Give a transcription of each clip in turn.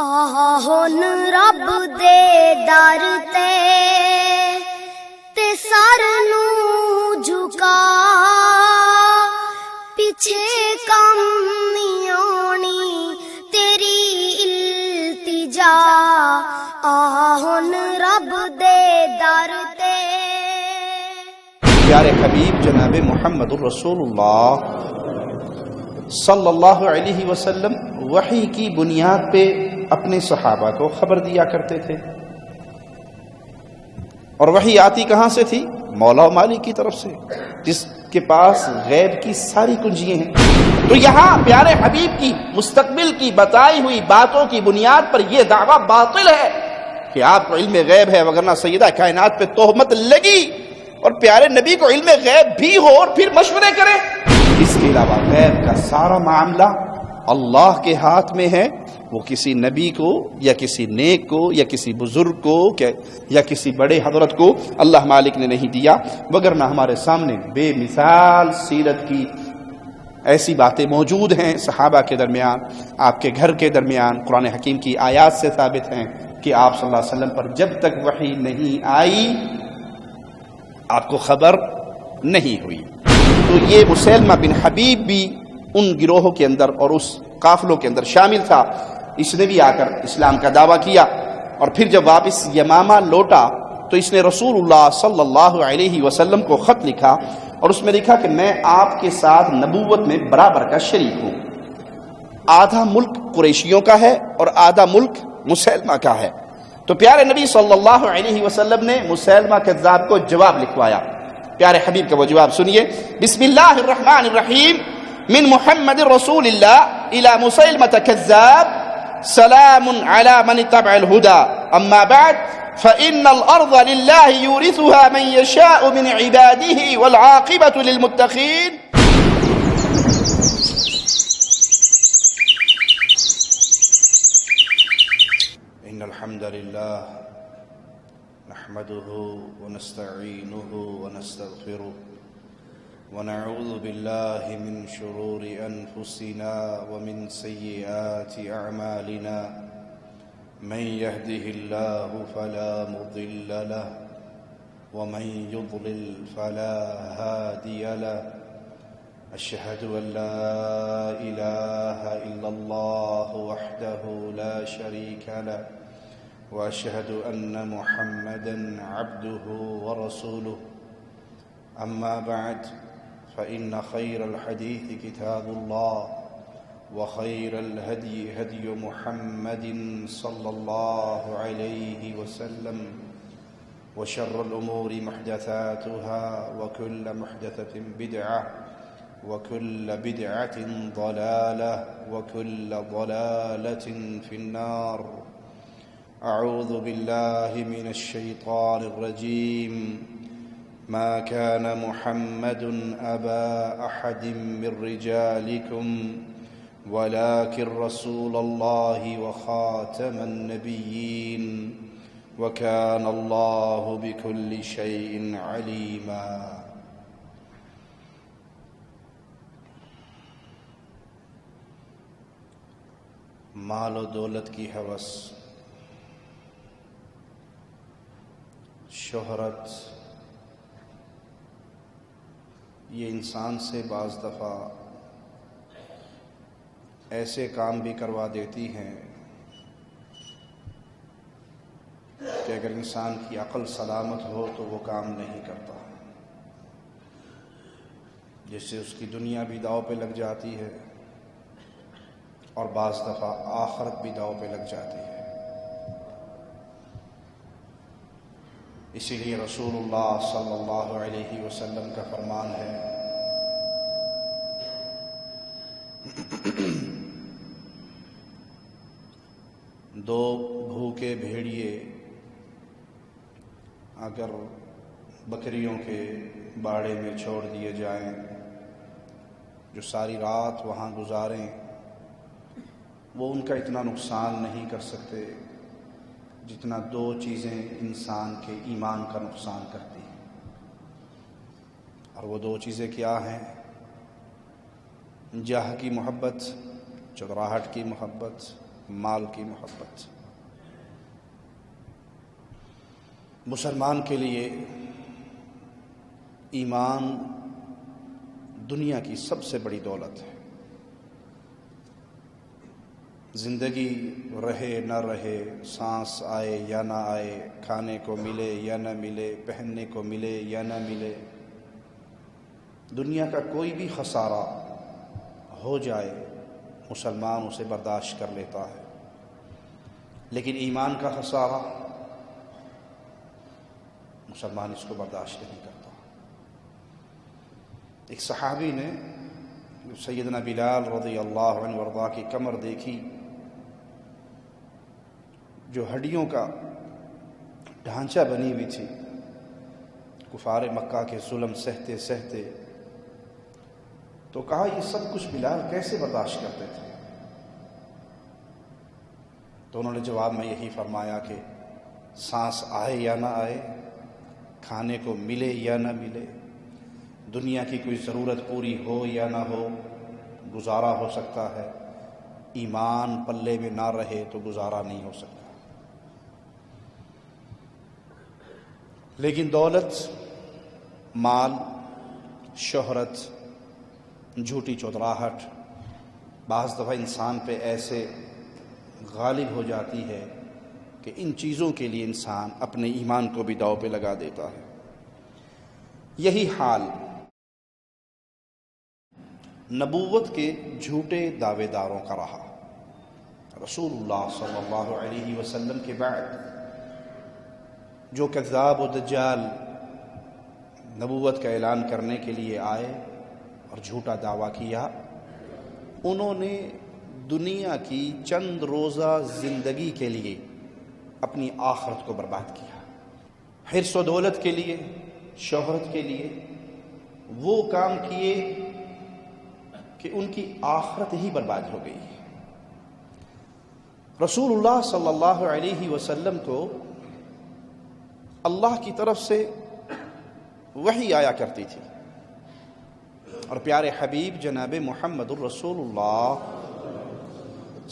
ਆਹ ਹੁਣ ਰੱਬ ਦੇ ਦਰ ਤੇ ਸਰ ਨੂੰ ਝੁਕਾ ਪਿੱਛੇ ਕੰਮ ਨਹੀਂ ਆਉਣੀ ਤੇਰੀ ਇਲਤਿਜਾ ਆਹ ਹੁਣ ਰੱਬ ਦੇ ਦਰ ਤੇ پیارے حبیب جناب محمد الرسولullah صلی اللہ علیہ وسلم وحی کی بنیاد پہ اپنے صحابہ کو خبر دیا کرتے تھے، اور وحی آتی کہاں سے تھی؟ مولا و مالک کی طرف سے، جس کے پاس غیب کی ساری کنجیاں ہیں۔ تو یہاں پیارے حبیب کی مستقبل کی بتائی ہوئی باتوں کی بنیاد پر یہ دعویٰ باطل ہے کہ آپ کو علم غیب ہے، وگرنہ سیدہ کائنات پہ تہمت لگی اور پیارے نبی کو علم غیب بھی ہو اور پھر مشورے کریں۔ اس کے علاوہ غیب کا سارا معاملہ اللہ کے ہاتھ میں ہے، وہ کسی نبی کو یا کسی نیک کو یا کسی بزرگ کو یا کسی بڑے حضرت کو اللہ مالک نے نہیں دیا، وگرنہ ہمارے سامنے بے مثال سیرت کی ایسی باتیں موجود ہیں صحابہ کے درمیان، آپ کے گھر کے درمیان، قرآن حکیم کی آیات سے ثابت ہیں کہ آپ صلی اللہ علیہ وسلم پر جب تک وحی نہیں آئی آپ کو خبر نہیں ہوئی۔ تو یہ مسیلمہ بن حبیب بھی ان گروہوں کے اندر اور اس قافلوں کے اندر شامل تھا۔ اس نے بھی آ کر اسلام کا دعویٰ کیا، اور پھر جب واپس یمامہ لوٹا تو اس نے رسول اللہ صلی اللہ علیہ وسلم کو خط لکھا، اور اس میں لکھا کہ میں آپ کے ساتھ نبوت میں برابر کا شریک ہوں۔ آدھا ملک قریشیوں کا ہے اور آدھا ملک مسیلمہ کا ہے۔ تو پیارے نبی صلی اللہ علیہ وسلم نے مسیلمہ کذاب کو جواب لکھوایا۔ پیارے حبیب کا وہ جواب سنیے۔ بسم اللہ الرحمن الرحیم، من محمد رسول اللہ الى مسیلمة کذاب، سلام علی من اتبع الہدى، اما بعد فإن الأرض للہ یورثها من یشاء من عباده والعاقبة للمتقین۔ ان الحمد للہ نحمده ونستعینه ونستغفره ونعوذ باللہ من شرور انفسنا ومن سیئات اعمالنا، من يهده الله فلا مضل له ومن يضلل فلا هادي له، اشهد ان لا اله الا الله وحده لا شريك له واشهد ان محمدا عبده ورسوله، اما بعد فان خير الحديث كتاب الله وخير الهدي هدي محمد صلى الله عليه وسلم، وشر الامور محدثاتها وكل محدثة بدعة وكل بدعة ضلالة وكل ضلالة في النار۔ اعوذ باللہ من الشیطان الرجیم، ما كان محمد ابا احد من رجالكم ولكن رسول الله وخاتم النبيين وكان الله بكل شيء عليما۔ مال و دولت کی ہوس، شہرت، یہ انسان سے بعض دفعہ ایسے کام بھی کروا دیتی ہیں کہ اگر انسان کی عقل سلامت ہو تو وہ کام نہیں کرتا، جس سے اس کی دنیا بھی داؤ پہ لگ جاتی ہے اور بعض دفعہ آخرت بھی داؤ پہ لگ جاتی ہے۔ اسی لیے رسول اللہ صلی اللہ علیہ وسلم کا فرمان ہے، دو بھوکے بھیڑیے اگر بکریوں کے باڑے میں چھوڑ دیے جائیں، جو ساری رات وہاں گزاریں، وہ ان کا اتنا نقصان نہیں کر سکتے جتنا دو چیزیں انسان کے ایمان کا نقصان کرتی ہیں۔ اور وہ دو چیزیں کیا ہیں؟ جاہ کی محبت، چودراہٹ کی محبت مال کی محبت۔ مسلمان کے لیے ایمان دنیا کی سب سے بڑی دولت ہے۔ زندگی رہے نہ رہے، سانس آئے یا نہ آئے، کھانے کو ملے یا نہ ملے، پہننے کو ملے یا نہ ملے، دنیا کا کوئی بھی خسارہ ہو جائے مسلمان اسے برداشت کر لیتا ہے، لیکن ایمان کا خسارہ مسلمان اس کو برداشت نہیں کرتا۔ ایک صحابی نے سیدنا بلال رضی اللہ عنہ وارضاہ کی کمر دیکھی، جو ہڈیوں کا ڈھانچہ بنی ہوئی تھی، کفار مکہ کے ظلم سہتے سہتے، تو کہا یہ سب کچھ بلال کیسے برداشت کرتے تھے؟ تو انہوں نے جواب میں یہی فرمایا کہ سانس آئے یا نہ آئے، کھانے کو ملے یا نہ ملے، دنیا کی کوئی ضرورت پوری ہو یا نہ ہو، گزارا ہو سکتا ہے، ایمان پلے میں نہ رہے تو گزارا نہیں ہو سکتا۔ لیکن دولت، مال، شہرت، جھوٹی چودراہٹ بعض دفعہ انسان پہ ایسے غالب ہو جاتی ہے کہ ان چیزوں کے لیے انسان اپنے ایمان کو بھی داؤ پہ لگا دیتا ہے۔ یہی حال نبوت کے جھوٹے دعوے داروں کا رہا۔ رسول اللہ صلی اللہ علیہ وسلم کے بعد جو کذاب و دجال نبوت کا اعلان کرنے کے لیے آئے اور جھوٹا دعویٰ کیا، انہوں نے دنیا کی چند روزہ زندگی کے لیے اپنی آخرت کو برباد کیا۔ حرص و دولت کے لیے، شہرت کے لیے وہ کام کیے کہ ان کی آخرت ہی برباد ہو گئی۔ رسول اللہ صلی اللہ علیہ وسلم کو اللہ کی طرف سے وحی آیا کرتی تھی، اور پیارے حبیب جناب محمد الرسول اللہ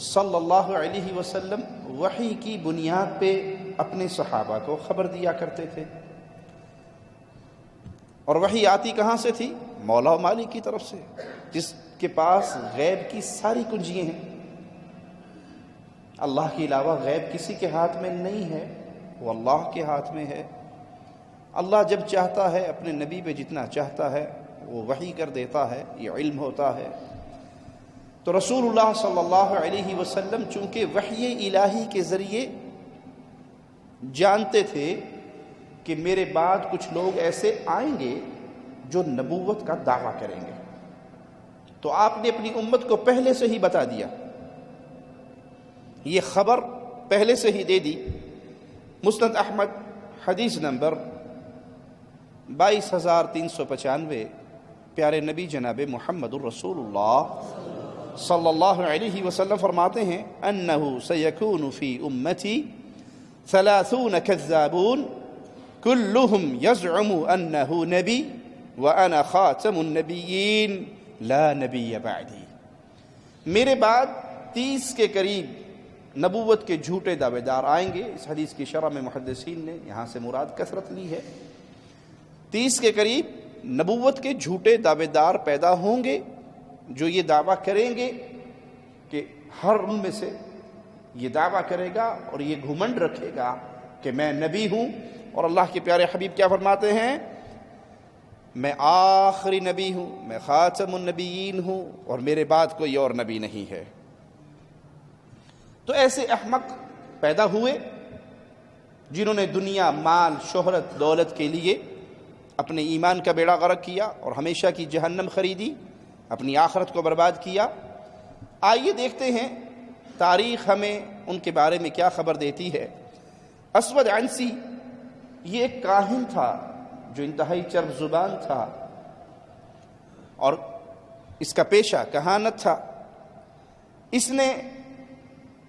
صلی اللہ علیہ وسلم وحی کی بنیاد پہ اپنے صحابہ کو خبر دیا کرتے تھے۔ اور وحی آتی کہاں سے تھی؟ مولا و مالک کی طرف سے، جس کے پاس غیب کی ساری کنجیاں ہیں۔ اللہ کے علاوہ غیب کسی کے ہاتھ میں نہیں ہے، وہ اللہ کے ہاتھ میں ہے۔ اللہ جب چاہتا ہے اپنے نبی پہ جتنا چاہتا ہے وہ وحی کر دیتا ہے، یہ علم ہوتا ہے۔ تو رسول اللہ صلی اللہ علیہ وسلم چونکہ وحی الہی کے ذریعے جانتے تھے کہ میرے بعد کچھ لوگ ایسے آئیں گے جو نبوت کا دعویٰ کریں گے، تو آپ نے اپنی امت کو پہلے سے ہی بتا دیا، یہ خبر پہلے سے ہی دے دی۔ مسند احمد حدیث نمبر 22,395، پیارے نبی جناب محمد الرسول اللہ صلی اللہ علیہ وسلم فرماتے ہیں انہ سیکون فی امتی 30 کذابون کلہم یزعم انہ نبی وانا خاتم النبیین لا نبی بعدی۔ میرے بعد 30 کے قریب نبوت کے جھوٹے دعوے دار آئیں گے۔ اس حدیث کی شرح میں محدثین نے یہاں سے مراد کثرت لی ہے۔ 30 کے قریب نبوت کے جھوٹے دعوے دار پیدا ہوں گے جو یہ دعویٰ کریں گے کہ ہر ان میں سے یہ دعویٰ کرے گا اور یہ گھمنڈ رکھے گا کہ میں نبی ہوں، اور اللہ کے پیارے حبیب کیا فرماتے ہیں؟ میں آخری نبی ہوں، میں خاتم النبیین ہوں، اور میرے بعد کوئی اور نبی نہیں ہے۔ تو ایسے احمق پیدا ہوئے جنہوں نے دنیا، مال، شہرت، دولت کے لیے اپنے ایمان کا بیڑا غرق کیا اور ہمیشہ کی جہنم خریدی، اپنی آخرت کو برباد کیا۔ آئیے دیکھتے ہیں تاریخ ہمیں ان کے بارے میں کیا خبر دیتی ہے۔ اسود عنسی یہ ایک کاہن تھا جو انتہائی چرب زبان تھا، اور اس کا پیشہ کہانت تھا۔ اس نے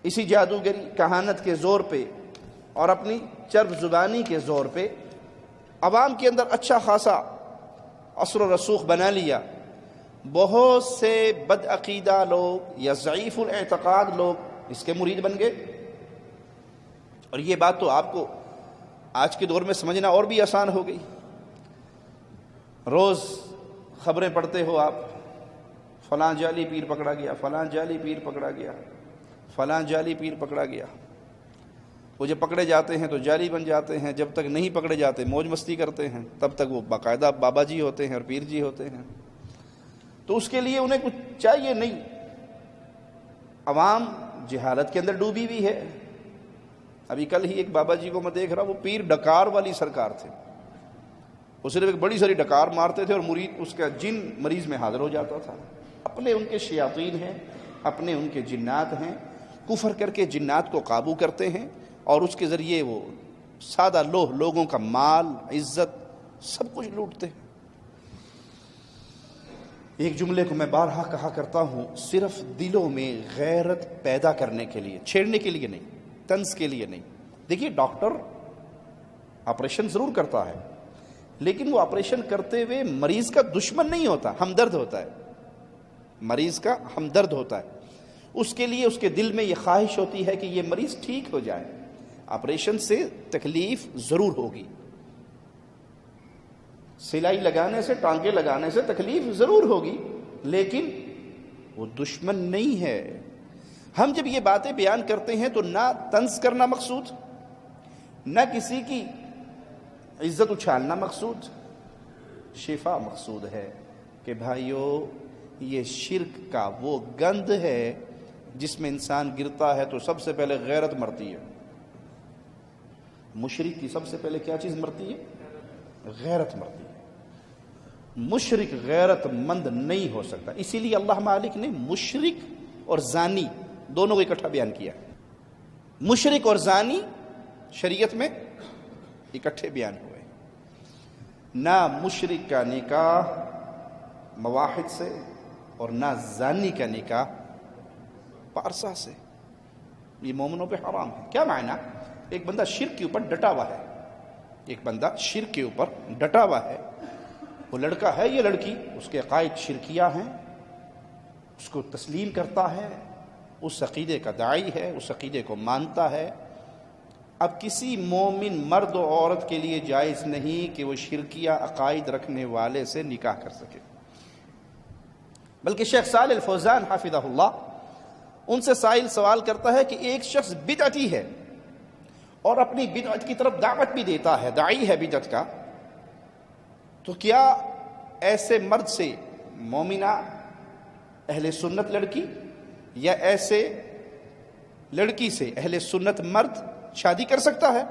اسی جادوگری، کہانت کے زور پہ اور اپنی چرب زبانی کے زور پہ عوام کے اندر اچھا خاصا اثر و رسوخ بنا لیا۔ بہت سے بد عقیدہ لوگ یا ضعیف الاعتقاد لوگ اس کے مرید بن گئے. اور یہ بات تو آپ کو آج کے دور میں سمجھنا اور بھی آسان ہو گئی. روز خبریں پڑھتے ہو آپ، فلاں جعلی پیر پکڑا گیا، فلاں جعلی پیر پکڑا گیا، فلاں جعلی پیر پکڑا گیا. وہ جب پکڑے جاتے ہیں تو جعلی بن جاتے ہیں، جب تک نہیں پکڑے جاتے موج مستی کرتے ہیں، تب تک وہ باقاعدہ بابا جی ہوتے ہیں اور پیر جی ہوتے ہیں. تو اس کے لیے انہیں کچھ چاہیے نہیں. عوام جہالت کے اندر ڈوبی ہوئی ہے. ابھی کل ہی ایک بابا جی کو میں دیکھ رہا، وہ پیر ڈکار والی سرکار تھے. وہ صرف ایک بڑی ساری ڈکار مارتے تھے اور مرید اس کا جن مریض میں حاضر ہو جاتا تھا. اپنے ان کے شیاطین ہیں، اپنے ان کے جنات ہیں، کفر کر کے جنات کو قابو کرتے ہیں اور اس کے ذریعے وہ سادہ لوگوں کا مال، عزت سب کچھ لوٹتے ہیں. ایک جملے کو میں بارہا کہا کرتا ہوں، صرف دلوں میں غیرت پیدا کرنے کے لیے، چھیڑنے کے لیے نہیں، طنز کے لیے نہیں. دیکھیے ڈاکٹر آپریشن ضرور کرتا ہے، لیکن وہ آپریشن کرتے ہوئے مریض کا دشمن نہیں ہوتا، ہمدرد ہوتا ہے. مریض کا ہمدرد ہوتا ہے. اس کے لیے اس کے دل میں یہ خواہش ہوتی ہے کہ یہ مریض ٹھیک ہو جائے. آپریشن سے تکلیف ضرور ہوگی، سلائی لگانے سے، ٹانکے لگانے سے تکلیف ضرور ہوگی، لیکن وہ دشمن نہیں ہے. ہم جب یہ باتیں بیان کرتے ہیں تو نہ طنز کرنا مقصود، نہ کسی کی عزت اچھالنا مقصود، شفا مقصود ہے. کہ بھائیو یہ شرک کا وہ گند ہے جس میں انسان گرتا ہے تو سب سے پہلے غیرت مرتی ہے. مشرک کی سب سے پہلے کیا چیز مرتی ہے؟ غیرت مرتی ہے. مشرک غیرت مند نہیں ہو سکتا. اسی لیے اللہ مالک نے مشرک اور زانی دونوں کو اکٹھا بیان کیا. مشرک اور زانی شریعت میں اکٹھے بیان ہوئے. نہ مشرک کا نکاح مواحد سے اور نہ زانی کا نکاح پارسا سے. یہ مومنوں پہ حرام ہے. کیا معنی؟ ایک بندہ شرک کے اوپر ڈٹا ہوا ہے، ایک بندہ شرک کے اوپر ڈٹا ہوا ہے. وہ لڑکا ہے یا لڑکی، اس کے عقائد شرکیہ ہیں، اس کو تسلیم کرتا ہے، اس عقیدے کا داعی ہے، اس عقیدے کو مانتا ہے. اب کسی مومن مرد و عورت کے لیے جائز نہیں کہ وہ شرکیہ عقائد رکھنے والے سے نکاح کر سکے. بلکہ شیخ صالح الفوزان حافظہ اللہ، ان سے سائل سوال کرتا ہے کہ ایک شخص بدعتی ہے اور اپنی بدعت کی طرف دعوت بھی دیتا ہے، داعی ہے بدعت کا، تو کیا ایسے مرد سے مومنہ اہل سنت لڑکی یا ایسے لڑکی سے اہل سنت مرد شادی کر سکتا ہے؟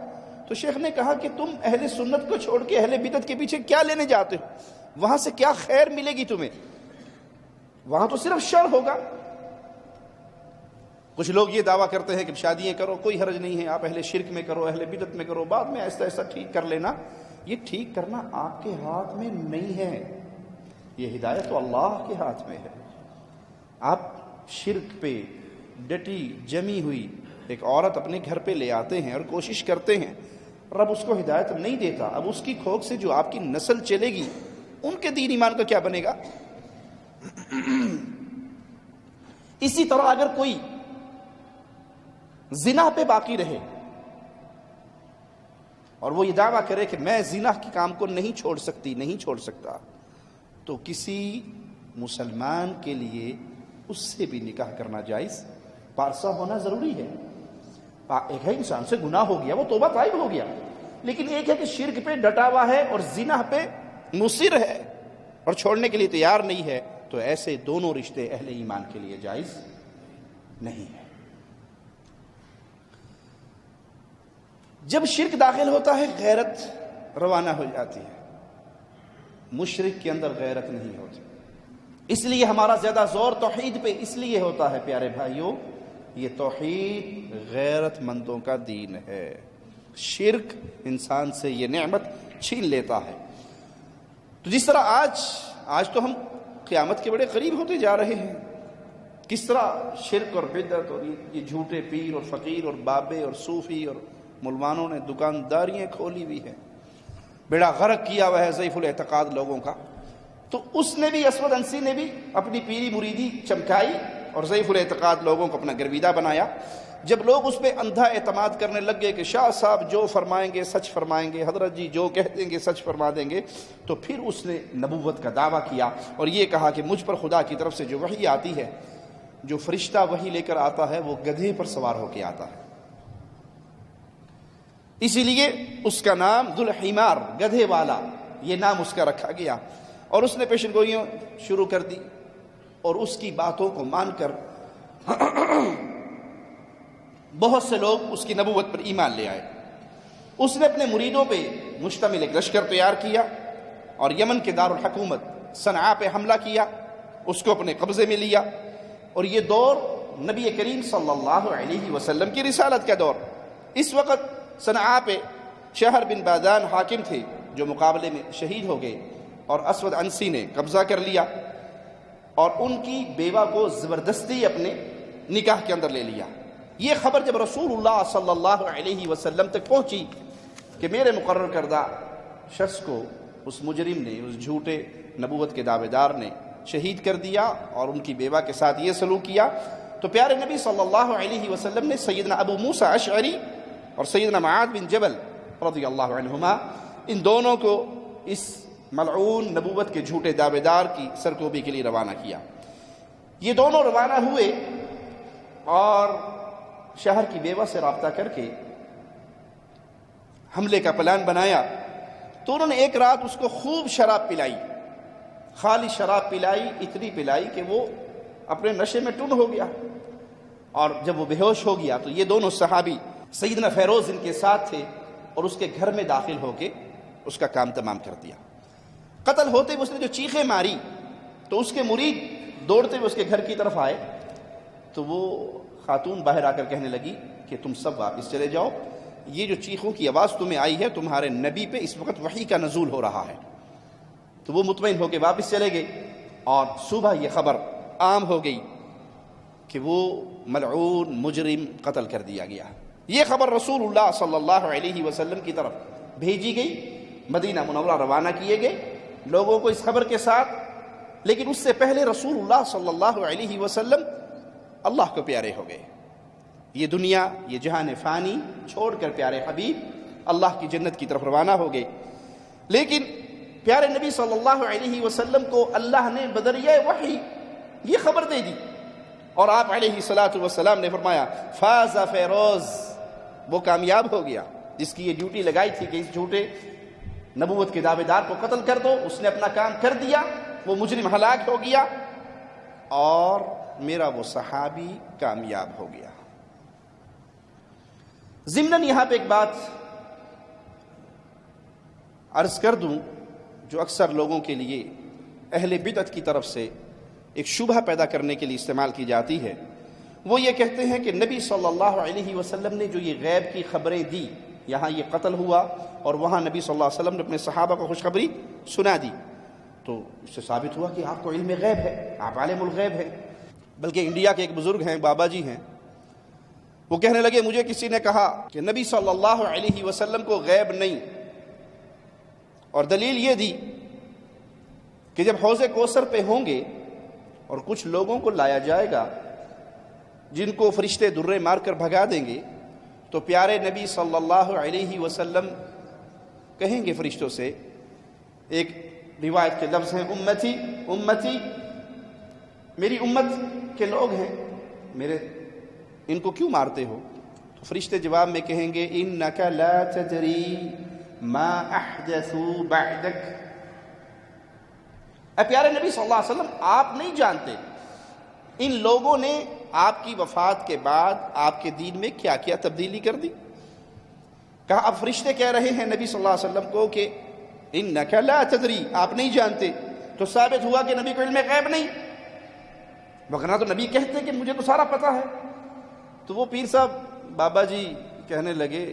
تو شیخ نے کہا کہ تم اہل سنت کو چھوڑ کے اہل بدعت کے پیچھے کیا لینے جاتے ہو؟ وہاں سے کیا خیر ملے گی تمہیں؟ وہاں تو صرف شر ہوگا. کچھ لوگ یہ دعویٰ کرتے ہیں کہ شادیاں کرو، کوئی حرج نہیں ہے، آپ اہل شرک میں کرو، اہل بدعت میں کرو، بعد میں ایسا ایسا ٹھیک کر لینا. یہ ٹھیک کرنا آپ کے ہاتھ میں نہیں ہے، یہ ہدایت تو اللہ کے ہاتھ میں ہے. آپ شرک پہ ڈٹی جمی ہوئی ایک عورت اپنے گھر پہ لے آتے ہیں اور کوشش کرتے ہیں، رب اس کو ہدایت نہیں دیتا. اب اس کی کھوک سے جو آپ کی نسل چلے گی، ان کے دین ایمان کا کیا بنے گا؟ اسی طرح اگر کوئی زنا پہ باقی رہے اور وہ یہ دعویٰ کرے کہ میں زنا کے کام کو نہیں چھوڑ سکتی، نہیں چھوڑ سکتا، تو کسی مسلمان کے لیے اس سے بھی نکاح کرنا جائز، پارسا ہونا ضروری ہے. ایک ہے انسان سے گناہ ہو گیا، وہ توبہ طائب ہو گیا، لیکن ایک ہے کہ شرک پہ ڈٹا ہوا ہے اور زنا پہ مصر ہے اور چھوڑنے کے لیے تیار نہیں ہے، تو ایسے دونوں رشتے اہل ایمان کے لیے جائز نہیں ہے. جب شرک داخل ہوتا ہے غیرت روانہ ہو جاتی ہے. مشرک کے اندر غیرت نہیں ہوتی. اس لیے ہمارا زیادہ زور توحید پہ اس لیے ہوتا ہے پیارے بھائیوں، یہ توحید غیرت مندوں کا دین ہے. شرک انسان سے یہ نعمت چھین لیتا ہے. تو جس طرح آج تو ہم قیامت کے بڑے قریب ہوتے جا رہے ہیں، کس طرح شرک اور بدعت اور یہ جھوٹے پیر اور فقیر اور بابے اور صوفی اور ملمانوں نے دکانداریاں کھولی ہوئی ہیں، بیڑا غرق کیا ہوا ہے ضعیف الاعتقاد لوگوں کا. تو اس نے بھی، اسود انسی نے بھی اپنی پیری مریدی چمکائی اور ضعیف الاعتقاد لوگوں کو اپنا گرویدہ بنایا. جب لوگ اس پہ اندھا اعتماد کرنے لگ گئے کہ شاہ صاحب جو فرمائیں گے سچ فرمائیں گے، حضرت جی جو کہہ دیں گے سچ فرما دیں گے، تو پھر اس نے نبوت کا دعویٰ کیا اور یہ کہا کہ مجھ پر خدا کی طرف سے جو وحی آتی ہے، جو فرشتہ وحی لے کر آتا ہے، وہ گدھے پر سوار ہو کے آتا ہے. اسی لیے اس کا نام ذوالحمار، گدھے والا، یہ نام اس کا رکھا گیا. اور اس نے پیشن گوئیاں شروع کر دی اور اس کی باتوں کو مان کر بہت سے لوگ اس کی نبوت پر ایمان لے آئے. اس نے اپنے مریدوں پہ مشتمل ایک لشکر تیار کیا اور یمن کے دارالحکومت صنعاء پہ حملہ کیا، اس کو اپنے قبضے میں لیا. اور یہ دور نبی کریم صلی اللہ علیہ وسلم کی رسالت کا دور. اس وقت صنعاء پہ شہر بن بادان حاکم تھے جو مقابلے میں شہید ہو گئے، اور اسود عنسی نے قبضہ کر لیا اور ان کی بیوہ کو زبردستی اپنے نکاح کے اندر لے لیا. یہ خبر جب رسول اللہ صلی اللہ علیہ وسلم تک پہنچی کہ میرے مقرر کردہ شخص کو اس مجرم نے، اس جھوٹے نبوت کے دعوے دار نے شہید کر دیا اور ان کی بیوہ کے ساتھ یہ سلوک کیا، تو پیارے نبی صلی اللہ علیہ وسلم نے سیدنا ابو موسیٰ اشعری اور سیدنا معاذ بن جبل رضی اللہ عنہما، ان دونوں کو اس ملعون نبوت کے جھوٹے دعوے دار کی سرکوبی کے لیے روانہ کیا. یہ دونوں روانہ ہوئے اور شہر کی بیوہ سے رابطہ کر کے حملے کا پلان بنایا. تو انہوں نے ایک رات اس کو خوب شراب پلائی، خالی شراب پلائی، اتنی پلائی کہ وہ اپنے نشے میں ٹن ہو گیا. اور جب وہ بے ہوش ہو گیا تو یہ دونوں صحابی سیدنا فیروز ان کے ساتھ تھے اور اس کے گھر میں داخل ہو کے اس کا کام تمام کر دیا. قتل ہوتے ہوئے اس نے جو چیخیں ماری تو اس کے مرید دوڑتے ہوئے اس کے گھر کی طرف آئے، تو وہ خاتون باہر آ کر کہنے لگی کہ تم سب واپس چلے جاؤ، یہ جو چیخوں کی آواز تمہیں آئی ہے تمہارے نبی پہ اس وقت وحی کا نزول ہو رہا ہے. تو وہ مطمئن ہو کے واپس چلے گئے اور صبح یہ خبر عام ہو گئی کہ وہ ملعون مجرم قتل کر دیا گیا. یہ خبر رسول اللہ صلی اللہ علیہ وسلم کی طرف بھیجی گئی، مدینہ منورہ روانہ کیے گئے لوگوں کو اس خبر کے ساتھ. لیکن اس سے پہلے رسول اللہ صلی اللہ علیہ وسلم اللہ کو پیارے ہو گئے. یہ دنیا، یہ جہان فانی چھوڑ کر پیارے حبیب اللہ کی جنت کی طرف روانہ ہو گئے. لیکن پیارے نبی صلی اللہ علیہ وسلم کو اللہ نے بدریائے وحی یہ خبر دے دی اور آپ علیہ الصلاۃ والسلام نے فرمایا فاز فیروز، وہ کامیاب ہو گیا جس کی یہ ڈیوٹی لگائی تھی کہ اس جھوٹے نبوت کے دعوے دار کو قتل کر دو، اس نے اپنا کام کر دیا، وہ مجرم ہلاک ہو گیا اور میرا وہ صحابی کامیاب ہو گیا. ضمناً یہاں پہ ایک بات عرض کر دوں جو اکثر لوگوں کے لیے اہل بدعت کی طرف سے ایک شبہ پیدا کرنے کے لیے استعمال کی جاتی ہے. وہ یہ کہتے ہیں کہ نبی صلی اللہ علیہ وسلم نے جو یہ غیب کی خبریں دی، یہاں یہ قتل ہوا اور وہاں نبی صلی اللہ علیہ وسلم نے اپنے صحابہ کو خوشخبری سنا دی، تو اس سے ثابت ہوا کہ آپ کو علم غیب ہے، آپ عالم الغیب ہیں. بلکہ انڈیا کے ایک بزرگ ہیں، بابا جی ہیں، وہ کہنے لگے مجھے کسی نے کہا کہ نبی صلی اللہ علیہ وسلم کو غیب نہیں، اور دلیل یہ دی کہ جب حوض کوثر پہ ہوں گے اور کچھ لوگوں کو لایا جائے گا جن کو فرشتے درے مار کر بھگا دیں گے، تو پیارے نبی صلی اللہ علیہ وسلم کہیں گے فرشتوں سے، ایک روایت کے لفظ ہیں امتی امتی، میری امت کے لوگ ہیں، میرے ان کو کیوں مارتے ہو؟ تو فرشتے جواب میں کہیں گے انک لا تدری ما احدثوا بعدک، اے پیارے نبی صلی اللہ علیہ وسلم آپ نہیں جانتے ان لوگوں نے آپ کی وفات کے بعد آپ کے دین میں کیا کیا تبدیلی کر دی. کہا اب فرشتے کہہ رہے ہیں نبی صلی اللہ علیہ وسلم کو کہ انک لا تدری، آپ نہیں جانتے، تو ثابت ہوا کہ نبی کو علم غیب نہیں، وگرنہ تو نبی کہتے کہ مجھے تو سارا پتہ ہے. تو وہ پیر صاحب بابا جی کہنے لگے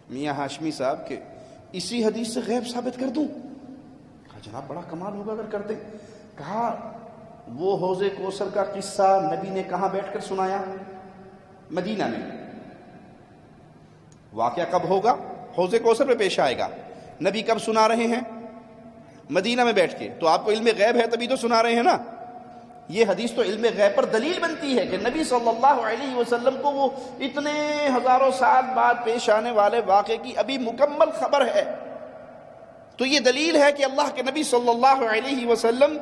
میاں ہاشمی صاحب کہ اسی حدیث سے غیب ثابت کر دوں؟ کہا جناب بڑا کمال ہوگا اگر کر دیں. کہا وہ حوض کوثر کا قصہ نبی نے کہاں بیٹھ کر سنایا؟ مدینہ میں. واقعہ کب ہوگا؟ حوض کوثر پہ پیش آئے گا. نبی کب سنا رہے ہیں؟ مدینہ میں بیٹھ کے. تو آپ کو علم غیب ہے تبھی تو سنا رہے ہیں نا. یہ حدیث تو علم غیب پر دلیل بنتی ہے کہ نبی صلی اللہ علیہ وسلم کو وہ اتنے ہزاروں سال بعد پیش آنے والے واقعے کی ابھی مکمل خبر ہے. تو یہ دلیل ہے کہ اللہ کے نبی صلی اللہ علیہ وسلم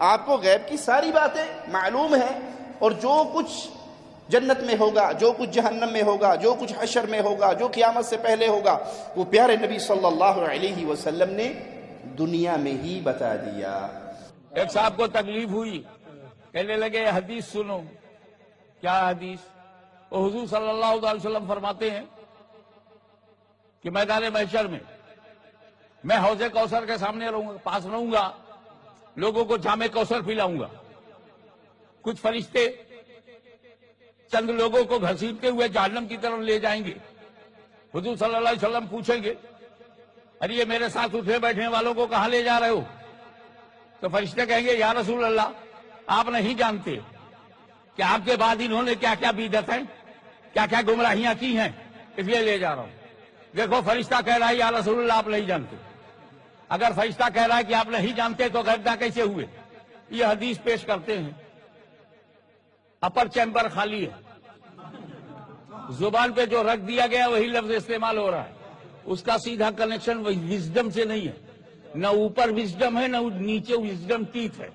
آپ کو غیب کی ساری باتیں معلوم ہیں، اور جو کچھ جنت میں ہوگا، جو کچھ جہنم میں ہوگا، جو کچھ حشر میں ہوگا، جو قیامت سے پہلے ہوگا، وہ پیارے نبی صلی اللہ علیہ وسلم نے دنیا میں ہی بتا دیا. ایک صاحب کو تکلیف ہوئی، کہنے لگے حدیث سنو. کیا حدیث؟ وہ حضور صلی اللہ علیہ وسلم فرماتے ہیں کہ میدان محشر میں میں حوض کوثر کے سامنے پاس رہوں گا، لوگوں کو جام کوثر پلاؤں گا. کچھ فرشتے چند لوگوں کو گھسیٹتے ہوئے جہنم کی طرف لے جائیں گے. حضور صلی اللہ علیہ وسلم پوچھیں گے ارے یہ میرے ساتھ اٹھے بیٹھنے والوں کو کہاں لے جا رہے ہو؟ تو فرشتے کہیں گے یا رسول اللہ آپ نہیں جانتے کہ آپ کے بعد انہوں نے کیا کیا بدعت ہے، کیا کیا گمراہیاں کی ہیں، اس لیے لے جا رہا ہوں. دیکھو فرشتہ کہہ رہا ہے یا رسول اللہ آپ نہیں جانتے. اگر فرشتہ کہہ رہا ہے کہ آپ نہیں جانتے تو غیب کیسے ہوئے؟ یہ حدیث پیش کرتے ہیں. اپر چیمبر خالی ہے، زبان پہ جو رکھ دیا گیا وہی لفظ استعمال ہو رہا ہے. اس کا سیدھا کنیکشن وزڈم سے نہیں ہے، نہ اوپر وزڈم ہے نہ نیچے وزڈم ٹیتھ ہے.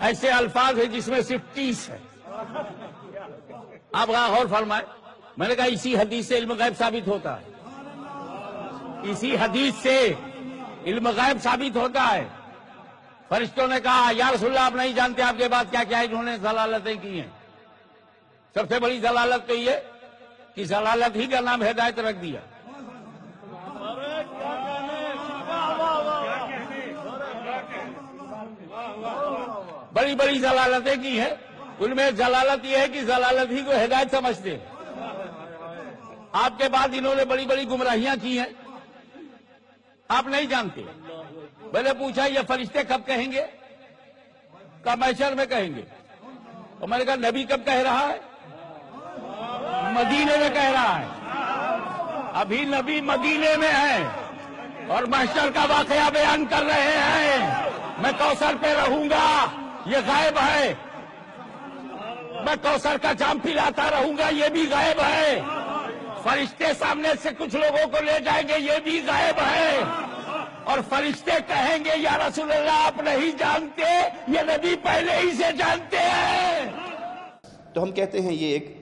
ایسے الفاظ ہیں جس میں صرف ٹیس ہے. آپ غور فرمائیں. میں نے کہا اسی حدیث سے علم غیب ثابت ہوتا ہے، اسی حدیث سے علم غیب ثابت ہوتا ہے. فرشتوں نے کہا یا رسول اللہ آپ نہیں جانتے آپ کے بعد کیا کیا انہوں نے ضلالتیں کی ہیں. سب سے بڑی ضلالت تو یہ کہ ضلالت ہی کا نام ہدایت رکھ دیا. بڑی بڑی ضلالتیں کی ہیں. ان میں ضلالت یہ ہے کہ ضلالت ہی کو ہدایت سمجھتے ہیں. آپ کے بعد انہوں نے بڑی بڑی گمراہیاں کی ہیں، آپ نہیں جانتے. میں نے پوچھا یہ فرشتے کب کہیں گے؟ کب محشر میں کہیں گے؟ اور میں نے کہا نبی کب کہہ رہا ہے؟ مدینے میں کہہ رہا ہے. ابھی نبی مدینے میں ہے اور محشر کا واقعہ بیان کر رہے ہیں. میں کوثر پہ رہوں گا، یہ غائب ہے. میں کوثر کا جام پلاتا رہوں گا، یہ بھی غائب ہے. فرشتے سامنے سے کچھ لوگوں کو لے جائیں گے، یہ بھی غائب ہے. اور فرشتے کہیں گے یا رسول اللہ آپ نہیں جانتے، یہ نبی پہلے ہی سے جانتے ہیں. تو ہم کہتے ہیں یہ ایک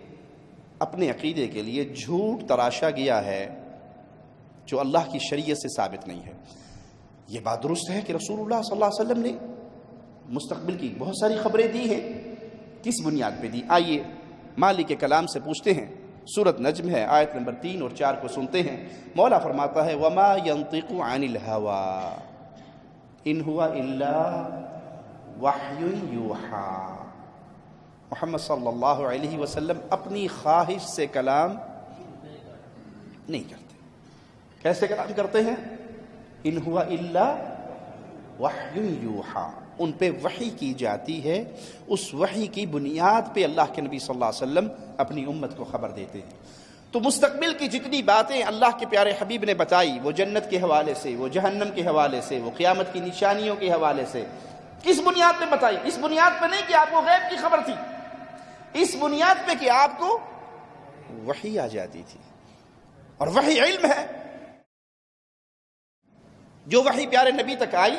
اپنے عقیدے کے لیے جھوٹ تراشا گیا ہے جو اللہ کی شریعت سے ثابت نہیں ہے. یہ بات درست ہے کہ رسول اللہ صلی اللہ علیہ وسلم نے مستقبل کی بہت ساری خبریں دی ہیں. کس بنیاد پہ دی؟ آئیے مالک کے کلام سے پوچھتے ہیں. سورۃ نجم ہے، آیت نمبر 3 اور 4 کو سنتے ہیں. مولا فرماتا ہے وَمَا يَنطِقُ عَنِ الْهَوَىٰ إِنْ هُوَ إِلَّا وَحْيٌ يُوحَىٰ. محمد صلی اللہ علیہ وسلم اپنی خواہش سے کلام نہیں کرتے. کیسے کلام کرتے ہیں؟ ان ہوا الا وحی یوحا. ان پہ وحی کی جاتی ہے، اس وحی کی بنیاد پہ اللہ کے نبی صلی اللہ علیہ وسلم اپنی امت کو خبر دیتے ہیں. تو مستقبل کی جتنی باتیں اللہ کے پیارے حبیب نے بتائی، وہ جنت کے حوالے سے، وہ جہنم کے حوالے سے، وہ قیامت کی نشانیوں کے حوالے سے، کس بنیاد پہ بتائی؟ اس بنیاد پہ نہیں کہ آپ کو غیب کی خبر تھی، اس بنیاد پہ کہ آپ کو وحی آ جاتی تھی. اور وحی علم ہے. جو وحی پیارے نبی تک آئی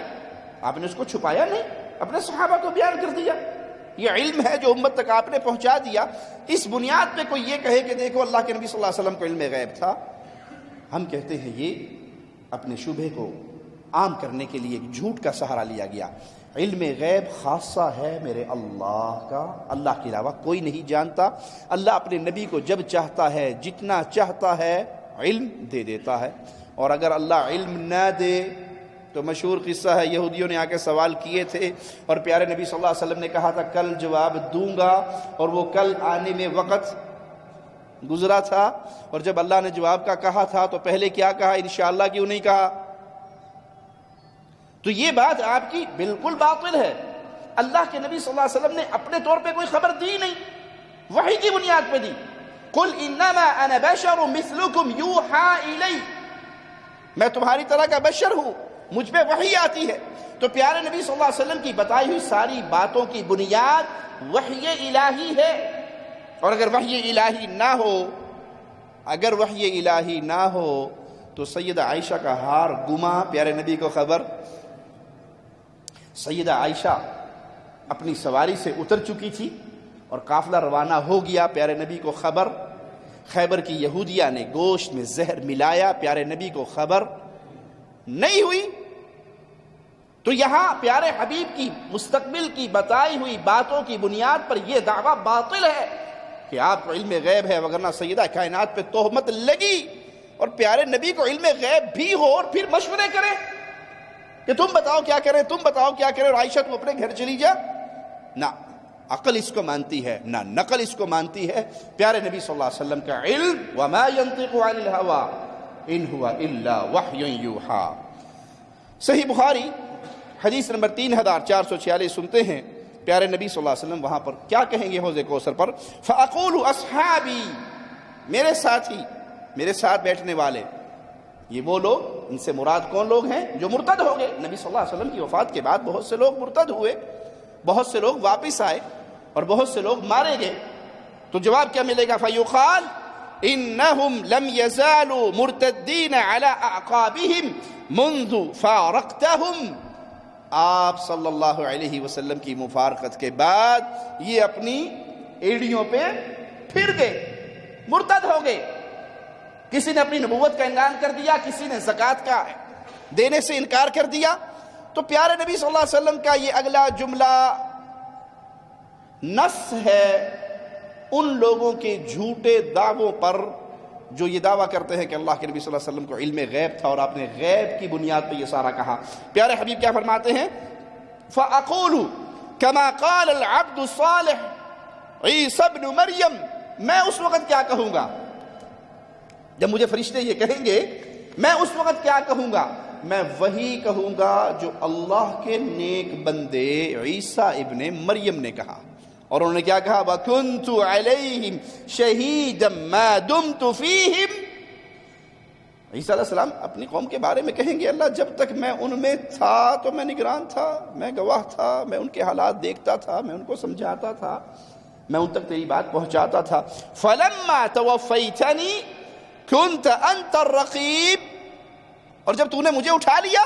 آپ نے اس کو چھپایا نہیں، اپنے صحابہ کو بیان کر دیا. یہ علم ہے جو امت تک آپ نے پہنچا دیا. اس بنیاد پہ کوئی یہ کہے کہ دیکھو اللہ کے نبی صلی اللہ علیہ وسلم کو علم غیب تھا، ہم کہتے ہیں یہ اپنے شبہ کو عام کرنے کے لیے ایک جھوٹ کا سہارا لیا گیا. علم غیب خاصہ ہے میرے اللہ کا، اللہ کے علاوہ کوئی نہیں جانتا. اللہ اپنے نبی کو جب چاہتا ہے، جتنا چاہتا ہے علم دے دیتا ہے. اور اگر اللہ علم نہ دے تو مشہور قصہ ہے، یہودیوں نے آ کے سوال کیے تھے اور پیارے نبی صلی اللہ علیہ وسلم نے کہا تھا کل جواب دوں گا، اور وہ کل آنے میں وقت گزرا تھا. اور جب اللہ نے جواب کا کہا تھا تو پہلے کیا کہا؟ انشاءاللہ کیوں نہیں کہا؟ تو یہ بات آپ کی بالکل باطل ہے. اللہ کے نبی صلی اللہ علیہ وسلم نے اپنے طور پہ کوئی خبر دی نہیں، وحی کی بنیاد پہ دی. قل انما انا بشر مثلکم یوحى الی، میں تمہاری طرح کا بشر ہوں، مجھ پہ وحی آتی ہے. تو پیارے نبی صلی اللہ علیہ وسلم کی بتائی ہوئی ساری باتوں کی بنیاد وحی الہی ہے، اور اگر وحی الہی نہ ہو تو سیدہ عائشہ کا ہار گما، پیارے نبی کو خبر۔ سیدہ عائشہ اپنی سواری سے اتر چکی تھی اور قافلہ روانہ ہو گیا، پیارے نبی کو خبر۔ خیبر کی یہودیہ نے گوشت میں زہر ملایا، پیارے نبی کو خبر نہیں ہوئی۔ تو یہاں پیارے حبیب کی مستقبل کی بتائی ہوئی باتوں کی بنیاد پر یہ دعویٰ باطل ہے کہ آپ کو علم غیب ہے، وگرنہ سیدہ کائنات پہ تہمت لگی، اور پیارے نبی کو علم غیب بھی ہو اور پھر مشورے کریں کہ تم بتاؤ کیا کریں، تم بتاؤ کیا کریں، اور عائشہ تم اپنے گھر چلی جا۔ نہ عقل اس کو مانتی ہے، نہ نقل اس کو مانتی ہے۔ پیارے نبی صلی اللہ علیہ وسلم کا علم وما ينطق عن الهوى ان هو الا وحی یوحى۔ صحیح بخاری حدیث نمبر 3446 سنتے ہیں پیارے نبی صلی اللہ علیہ وسلم وہاں پر کیا کہیں گے حوض کوثر پر؟ فَأَقُولُ أَصْحَابِي، میرے ساتھی، میرے ساتھ بیٹھنے والے، یہ وہ لوگ، ان سے مراد کون لوگ ہیں؟ جو مرتد ہو گئے۔ نبی صلی اللہ علیہ وسلم کی وفات کے بعد بہت سے لوگ مرتد ہوئے، بہت سے لوگ واپس آئے اور بہت سے لوگ مارے گئے۔ تو جواب کیا ملے گا؟ فَيُقَالُ إِنَّهُمْ لَمْ يَزَالُوا مُرْتَدِّينَ عَلَىٰ أَعْقَابِهِمْ مُنْذُ فَارَقْتَهُمْ، آپ صلی اللہ علیہ وسلم کی مفارقت کے بعد یہ اپنی ایڑیوں پہ پھر گئے، مرتد ہو گئے۔ کسی نے اپنی نبوت کا انکار کر دیا، کسی نے زکوٰۃ کا دینے سے انکار کر دیا۔ تو پیارے نبی صلی اللہ علیہ وسلم کا یہ اگلا جملہ نص ہے ان لوگوں کے جھوٹے دعووں پر جو یہ دعویٰ کرتے ہیں کہ اللہ کے نبی صلی اللہ علیہ وسلم کو علم غیب تھا اور آپ نے غیب کی بنیاد پہ یہ سارا کہا۔ پیارے حبیب کیا فرماتے ہیں؟ فَأَقُولُ كَمَا قَالَ الْعَبْدُ الصَّالِحُ عِیسیٰ ابن مریم، میں اس وقت کیا کہوں گا جب مجھے فرشتے یہ کہیں گے؟ میں اس وقت کیا کہوں گا؟ میں وہی کہوں گا جو اللہ کے نیک بندے عیسیٰ ابن مریم نے کہا، اور انہوں نے کیا کہا؟ وَكُنْتُ عَلَيْهِمْ شَهِيدًا مَا دُمْتُ فِيهِمْ۔ عیسیٰ علیہ السلام اپنی قوم کے بارے میں کہیں گے، اللہ جب تک میں ان میں تھا تو میں نگران تھا، میں گواہ تھا، میں ان کے حالات دیکھتا تھا، میں ان کو سمجھاتا تھا، میں ان تک تیری بات پہنچاتا تھا۔ فَلَمَّا تَوَفَّيْتَنِي كُنْتَ أَنْتَ الرَّقِيبُ، اور جب تو نے مجھے اٹھا لیا،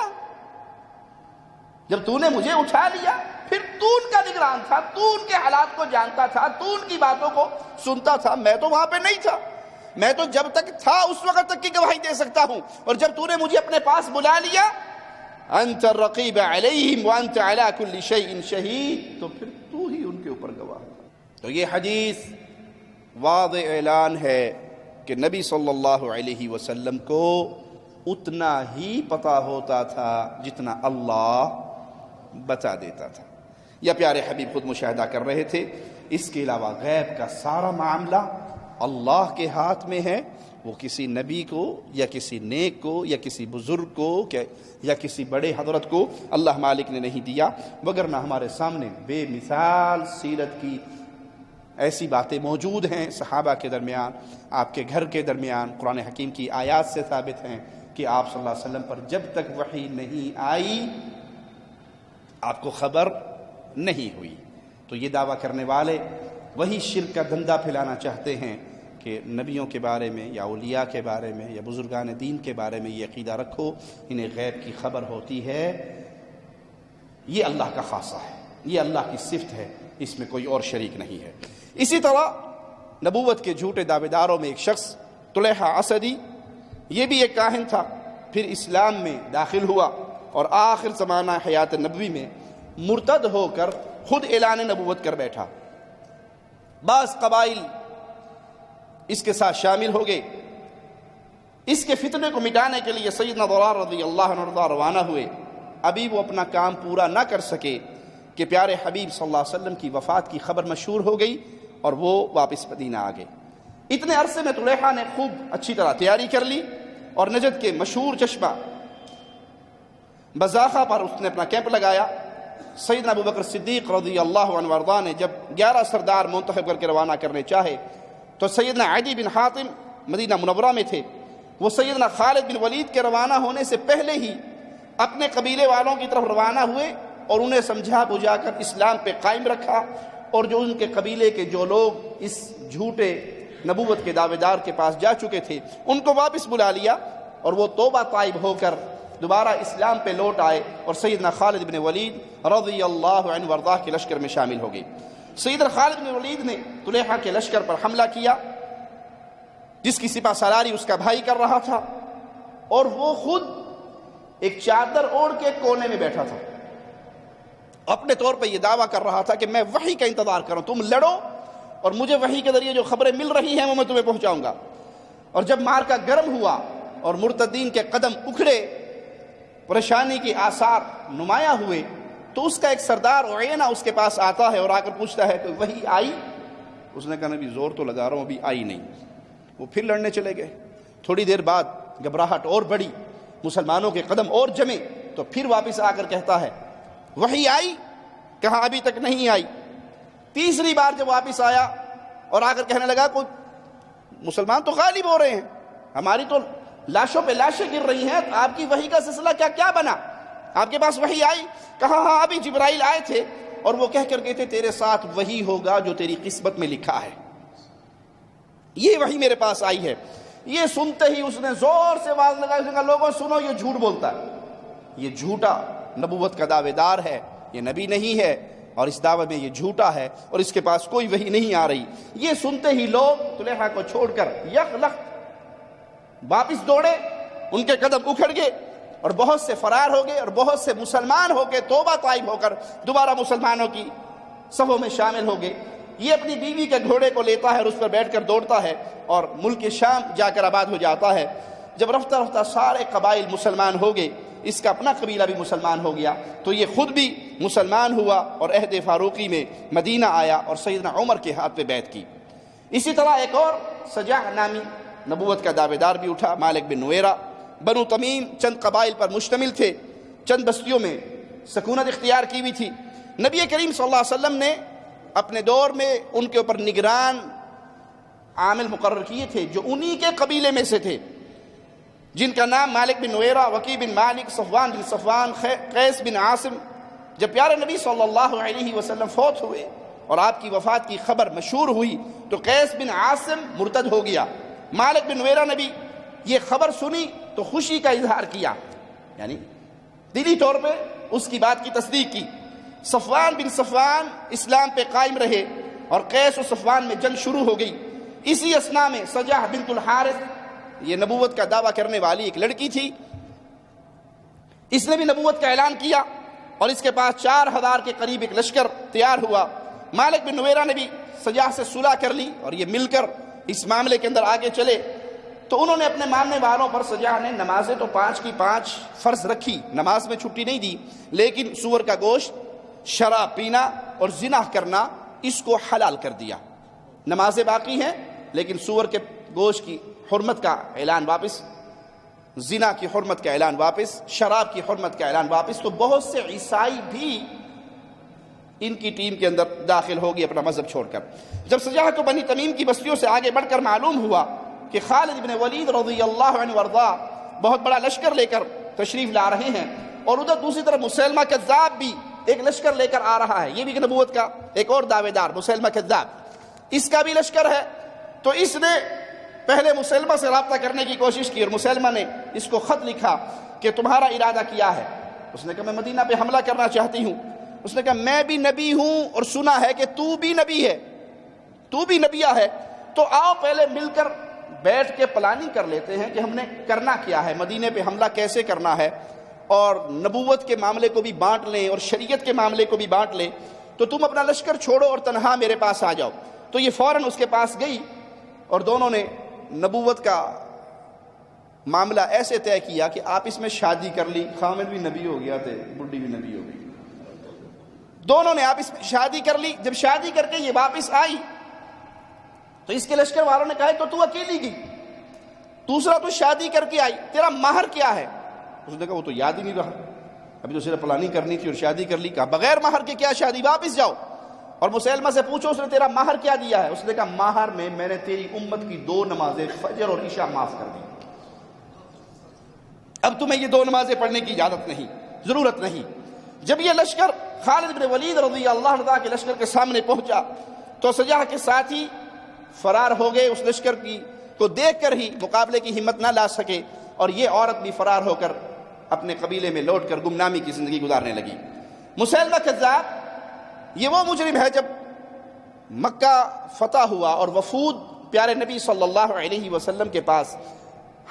پھر تو ان کا نگران تھا، تو ان کے حالات کو جانتا تھا، تو ان کی باتوں کو سنتا تھا۔ میں تو وہاں پہ نہیں تھا، میں تو جب تک تھا اس وقت تک کی گواہی دے سکتا ہوں، اور جب تو نے مجھے اپنے پاس بلا لیا، انت الرقیب علیہم وانت علی کل شیء شہید، تو پھر تو ہی ان کے اوپر گواہ۔ تو یہ حدیث واضح اعلان ہے کہ نبی صلی اللہ علیہ وسلم کو اتنا ہی پتہ ہوتا تھا جتنا اللہ بتا دیتا تھا، یا پیارے حبیب خود مشاہدہ کر رہے تھے۔ اس کے علاوہ غیب کا سارا معاملہ اللہ کے ہاتھ میں ہے، وہ کسی نبی کو یا کسی نیک کو یا کسی بزرگ کو یا کسی بڑے حضرت کو اللہ مالک نے نہیں دیا، وگرنہ ہمارے سامنے بے مثال سیرت کی ایسی باتیں موجود ہیں صحابہ کے درمیان، آپ کے گھر کے درمیان، قرآن حکیم کی آیات سے ثابت ہیں کہ آپ صلی اللہ علیہ وسلم پر جب تک وحی نہیں آئی آپ کو خبر نہیں ہوئی۔ تو یہ دعویٰ کرنے والے وہی شرک کا دھندا پھیلانا چاہتے ہیں کہ نبیوں کے بارے میں یا اولیاء کے بارے میں یا بزرگان دین کے بارے میں یہ عقیدہ رکھو، انہیں غیب کی خبر ہوتی ہے، یہ اللہ کا خاصہ ہے، یہ اللہ کی صفت ہے، اس میں کوئی اور شریک نہیں ہے۔ اسی طرح نبوت کے جھوٹے دعوے داروں میں ایک شخص طلیحہ اسدی، یہ بھی ایک کاہن تھا، پھر اسلام میں داخل ہوا اور آخر زمانہ حیات نبوی میں مرتد ہو کر خود اعلان نبوت کر بیٹھا۔ بعض قبائل اس کے ساتھ شامل ہو گئے۔ اس کے فتنے کو مٹانے کے لیے سیدنا ضرار رضی اللہ عنہ روانہ ہوئے۔ ابھی وہ اپنا کام پورا نہ کر سکے کہ پیارے حبیب صلی اللہ علیہ وسلم کی وفات کی خبر مشہور ہو گئی اور وہ واپس مدینہ آ گئے۔ اتنے عرصے میں طلیحہ نے خوب اچھی طرح تیاری کر لی اور نجد کے مشہور چشمہ بزاخہ پر اس نے اپنا کیمپ لگایا۔ سیدنا ابوبکر صدیق رضی اللہ عنہ وارضاہ نے جب 11 سردار منتخب کر کے روانہ کرنے چاہے تو سیدنا عدی بن حاتم مدینہ منورہ میں تھے، وہ سیدنا خالد بن ولید کے روانہ ہونے سے پہلے ہی اپنے قبیلے والوں کی طرف روانہ ہوئے اور انہیں سمجھا بجھا کر اسلام پہ قائم رکھا، اور جو ان کے قبیلے کے جو لوگ اس جھوٹے نبوت کے دعوے دار کے پاس جا چکے تھے ان کو واپس بلا لیا، اور وہ توبہ طائب ہو کر دوبارہ اسلام پہ لوٹ آئے اور سیدنا خالد بن ولید رضی اللہ عنہ وارضاہ کے لشکر میں شامل ہو گئے۔ سیدنا خالد بن ولید نے طلیحہ کے لشکر پر حملہ کیا، جس کی سپہ سالاری اس کا بھائی کر رہا تھا، اور وہ خود ایک چادر اوڑھ کے کونے میں بیٹھا تھا، اپنے طور پہ یہ دعویٰ کر رہا تھا کہ میں وحی کا انتظار کروں، تم لڑو اور مجھے وحی کے ذریعے جو خبریں مل رہی ہیں وہ میں تمہیں پہنچاؤں گا۔ اور جب معرکہ گرم ہوا اور مرتدین کے قدم اکھڑے، پریشانی کے آثار نمایاں ہوئے، تو اس کا ایک سردار عیینہ اس کے پاس آتا ہے اور آ کر پوچھتا ہے کہ وحی آئی؟ اس نے کہا نبی زور تو لگا رہا ہوں، ابھی آئی نہیں۔ وہ پھر لڑنے چلے گئے۔ تھوڑی دیر بعد گھبراہٹ اور بڑھی، مسلمانوں کے قدم اور جمے، تو پھر واپس آ کر کہتا ہے وحی آئی؟ کہا ابھی تک نہیں آئی۔ تیسری بار جب واپس آیا اور آ کر کہنے لگا کوئی مسلمان تو غالب ہو رہے ہیں، ہماری تو لاشوں پہ لاشیں گر رہی ہیں، آپ کی وحی کا سلسلہ کیا بنا؟ آپ کے پاس وحی آئی؟ کہا ہاں ابھی جبرائیل آئے تھے اور وہ کہہ کر گئے تھے تیرے ساتھ وہی ہوگا جو تیری قسمت میں لکھا ہے، یہ وحی میرے پاس آئی ہے۔ یہ سنتے ہی اس نے زور سے آواز لگائی، اس نے کہا لوگوں سنو، یہ جھوٹ بولتا ہے، یہ جھوٹا نبوت کا دعوے دار ہے، یہ نبی نہیں ہے، اور اس دعوے میں یہ جھوٹا ہے اور اس کے پاس کوئی وحی نہیں آ رہی۔ یہ سنتے ہی لوگ طلیحہ کو چھوڑ کر یکلخت واپس دوڑے، ان کے قدم اکھڑ گئے اور بہت سے فرار ہو گئے، اور بہت سے مسلمان ہو کے توبہ طائب ہو کر دوبارہ مسلمانوں کی صفوں میں شامل ہو گئے۔ یہ اپنی بیوی کے گھوڑے کو لیتا ہے اور اس پر بیٹھ کر دوڑتا ہے اور ملک شام جا کر آباد ہو جاتا ہے۔ جب رفتہ رفتہ سارے قبائل مسلمان ہو گئے، اس کا اپنا قبیلہ بھی مسلمان ہو گیا، تو یہ خود بھی مسلمان ہوا اور عہد فاروقی میں مدینہ آیا اور سیدنا عمر کے ہاتھ پہ بیعت کی۔ اسی طرح ایک اور سجاح نامی نبوت کا دعوے دار بھی اٹھا، مالک بن نویرہ۔ بنو تمیم چند قبائل پر مشتمل تھے، چند بستیوں میں سکونت اختیار کی ہوئی تھی۔ نبی کریم صلی اللہ علیہ وسلم نے اپنے دور میں ان کے اوپر نگران عامل مقرر کیے تھے جو انہی کے قبیلے میں سے تھے، جن کا نام مالک بن نویرہ، وکی بن مالک، صفوان بن صفوان، قیس بن عاصم۔ جب پیارے نبی صلی اللہ علیہ وسلم فوت ہوئے اور آپ کی وفات کی خبر مشہور ہوئی تو قیس بن عاصم مرتد ہو گیا۔ مالک بن نویرہ نے بھی یہ خبر سنی تو خوشی کا اظہار کیا، یعنی دلی طور پہ اس کی بات کی تصدیق کی۔ صفوان بن صفوان اسلام پہ قائم رہے اور قیس و صفوان میں جنگ شروع ہو گئی۔ اسی اثنا میں سجاح بنت الحارث، یہ نبوت کا دعویٰ کرنے والی ایک لڑکی تھی، اس نے بھی نبوت کا اعلان کیا اور اس کے پاس 4000 کے قریب ایک لشکر تیار ہوا۔ مالک بن نویرہ نے بھی سجاح سے صلح کر لی اور یہ مل کر اس معاملے کے اندر آگے چلے۔ تو انہوں نے اپنے ماننے والوں پر، سجاح نے نمازیں تو 5 کی 5 فرض رکھی، نماز میں چھٹی نہیں دی، لیکن سور کا گوشت، شراب پینا اور زنا کرنا اس کو حلال کر دیا۔ نمازیں باقی ہیں لیکن سور کے گوشت کی حرمت کا اعلان واپس، زنا کی حرمت کا اعلان واپس، شراب کی حرمت کا اعلان واپس۔ تو بہت سے عیسائی بھی ان کی ٹیم کے اندر داخل ہوگی اپنا مذہب چھوڑ کر۔ جب سجاح کو بنی تمیم کی بستیوں سے آگے بڑھ کر معلوم ہوا کہ خالد بن ولید رضی اللہ عنہ وارضاہ بہت بڑا لشکر لے کر تشریف لا رہے ہیں، اور ادھر دوسری طرف مسیلمہ کذاب بھی ایک لشکر لے کر آ رہا ہے، یہ بھی ایک نبوت کا ایک اور دعوے دار مسیلمہ کذاب، اس کا بھی لشکر ہے، تو اس نے پہلے مسیلمہ سے رابطہ کرنے کی کوشش کی اور مسیلمہ نے اس کو خط لکھا کہ تمہارا ارادہ کیا ہے؟ اس نے کہا میں مدینہ پہ حملہ کرنا چاہتی ہوں۔ اس نے کہا میں بھی نبی ہوں اور سنا ہے کہ تو بھی نبی ہے، تو بھی نبیہ ہے، تو آؤ پہلے مل کر بیٹھ کے پلاننگ کر لیتے ہیں کہ ہم نے کرنا کیا ہے، مدینے پہ حملہ کیسے کرنا ہے، اور نبوت کے معاملے کو بھی بانٹ لیں اور شریعت کے معاملے کو بھی بانٹ لیں، تو تم اپنا لشکر چھوڑو اور تنہا میرے پاس آ جاؤ۔ تو یہ فوراً اس کے پاس گئی اور دونوں نے نبوت کا معاملہ ایسے طے کیا کہ آپ اس میں شادی کر لی، خامد بھی نبی ہو گیا تھے، بڈھی بھی نبی ہو گئی، دونوں نے آپ اس میں شادی کر لی۔ جب شادی کر کے یہ واپس آئی تو اس کے لشکر والوں نے کہا تو اکیلی گئی، دوسرا تو شادی کر کے آئی، تیرا مہر کیا ہے؟ اس نے کہا وہ تو یاد ہی نہیں رہا، ابھی تو صرف پلاننگ کرنی تھی اور شادی کر لی۔ کہا بغیر مہر کے کیا شادی، واپس جاؤ اور مسیلمہ سے پوچھو اس نے تیرا مہر کیا دیا ہے؟ اس نے کہا مہر میں نے تیری امت کی 2 نمازیں فجر اور عشاء معاف کر دی۔ اب تمہیں یہ 2 نمازیں پڑھنے کی اجازت نہیں، ضرورت نہیں۔ جب یہ لشکر خالد بن ولید رضی اللہ عنہ کے لشکر کے سامنے پہنچا تو سجاح کے ساتھی فرار ہو گئے، اس لشکر کو دیکھ کر ہی مقابلے کی ہمت نہ لا سکے، اور یہ عورت بھی فرار ہو کر اپنے قبیلے میں لوٹ کر گمنامی کی زندگی گزارنے لگی۔ مسیلمہ کذاب یہ وہ مجرم ہے، جب مکہ فتح ہوا اور وفود پیارے نبی صلی اللہ علیہ وسلم کے پاس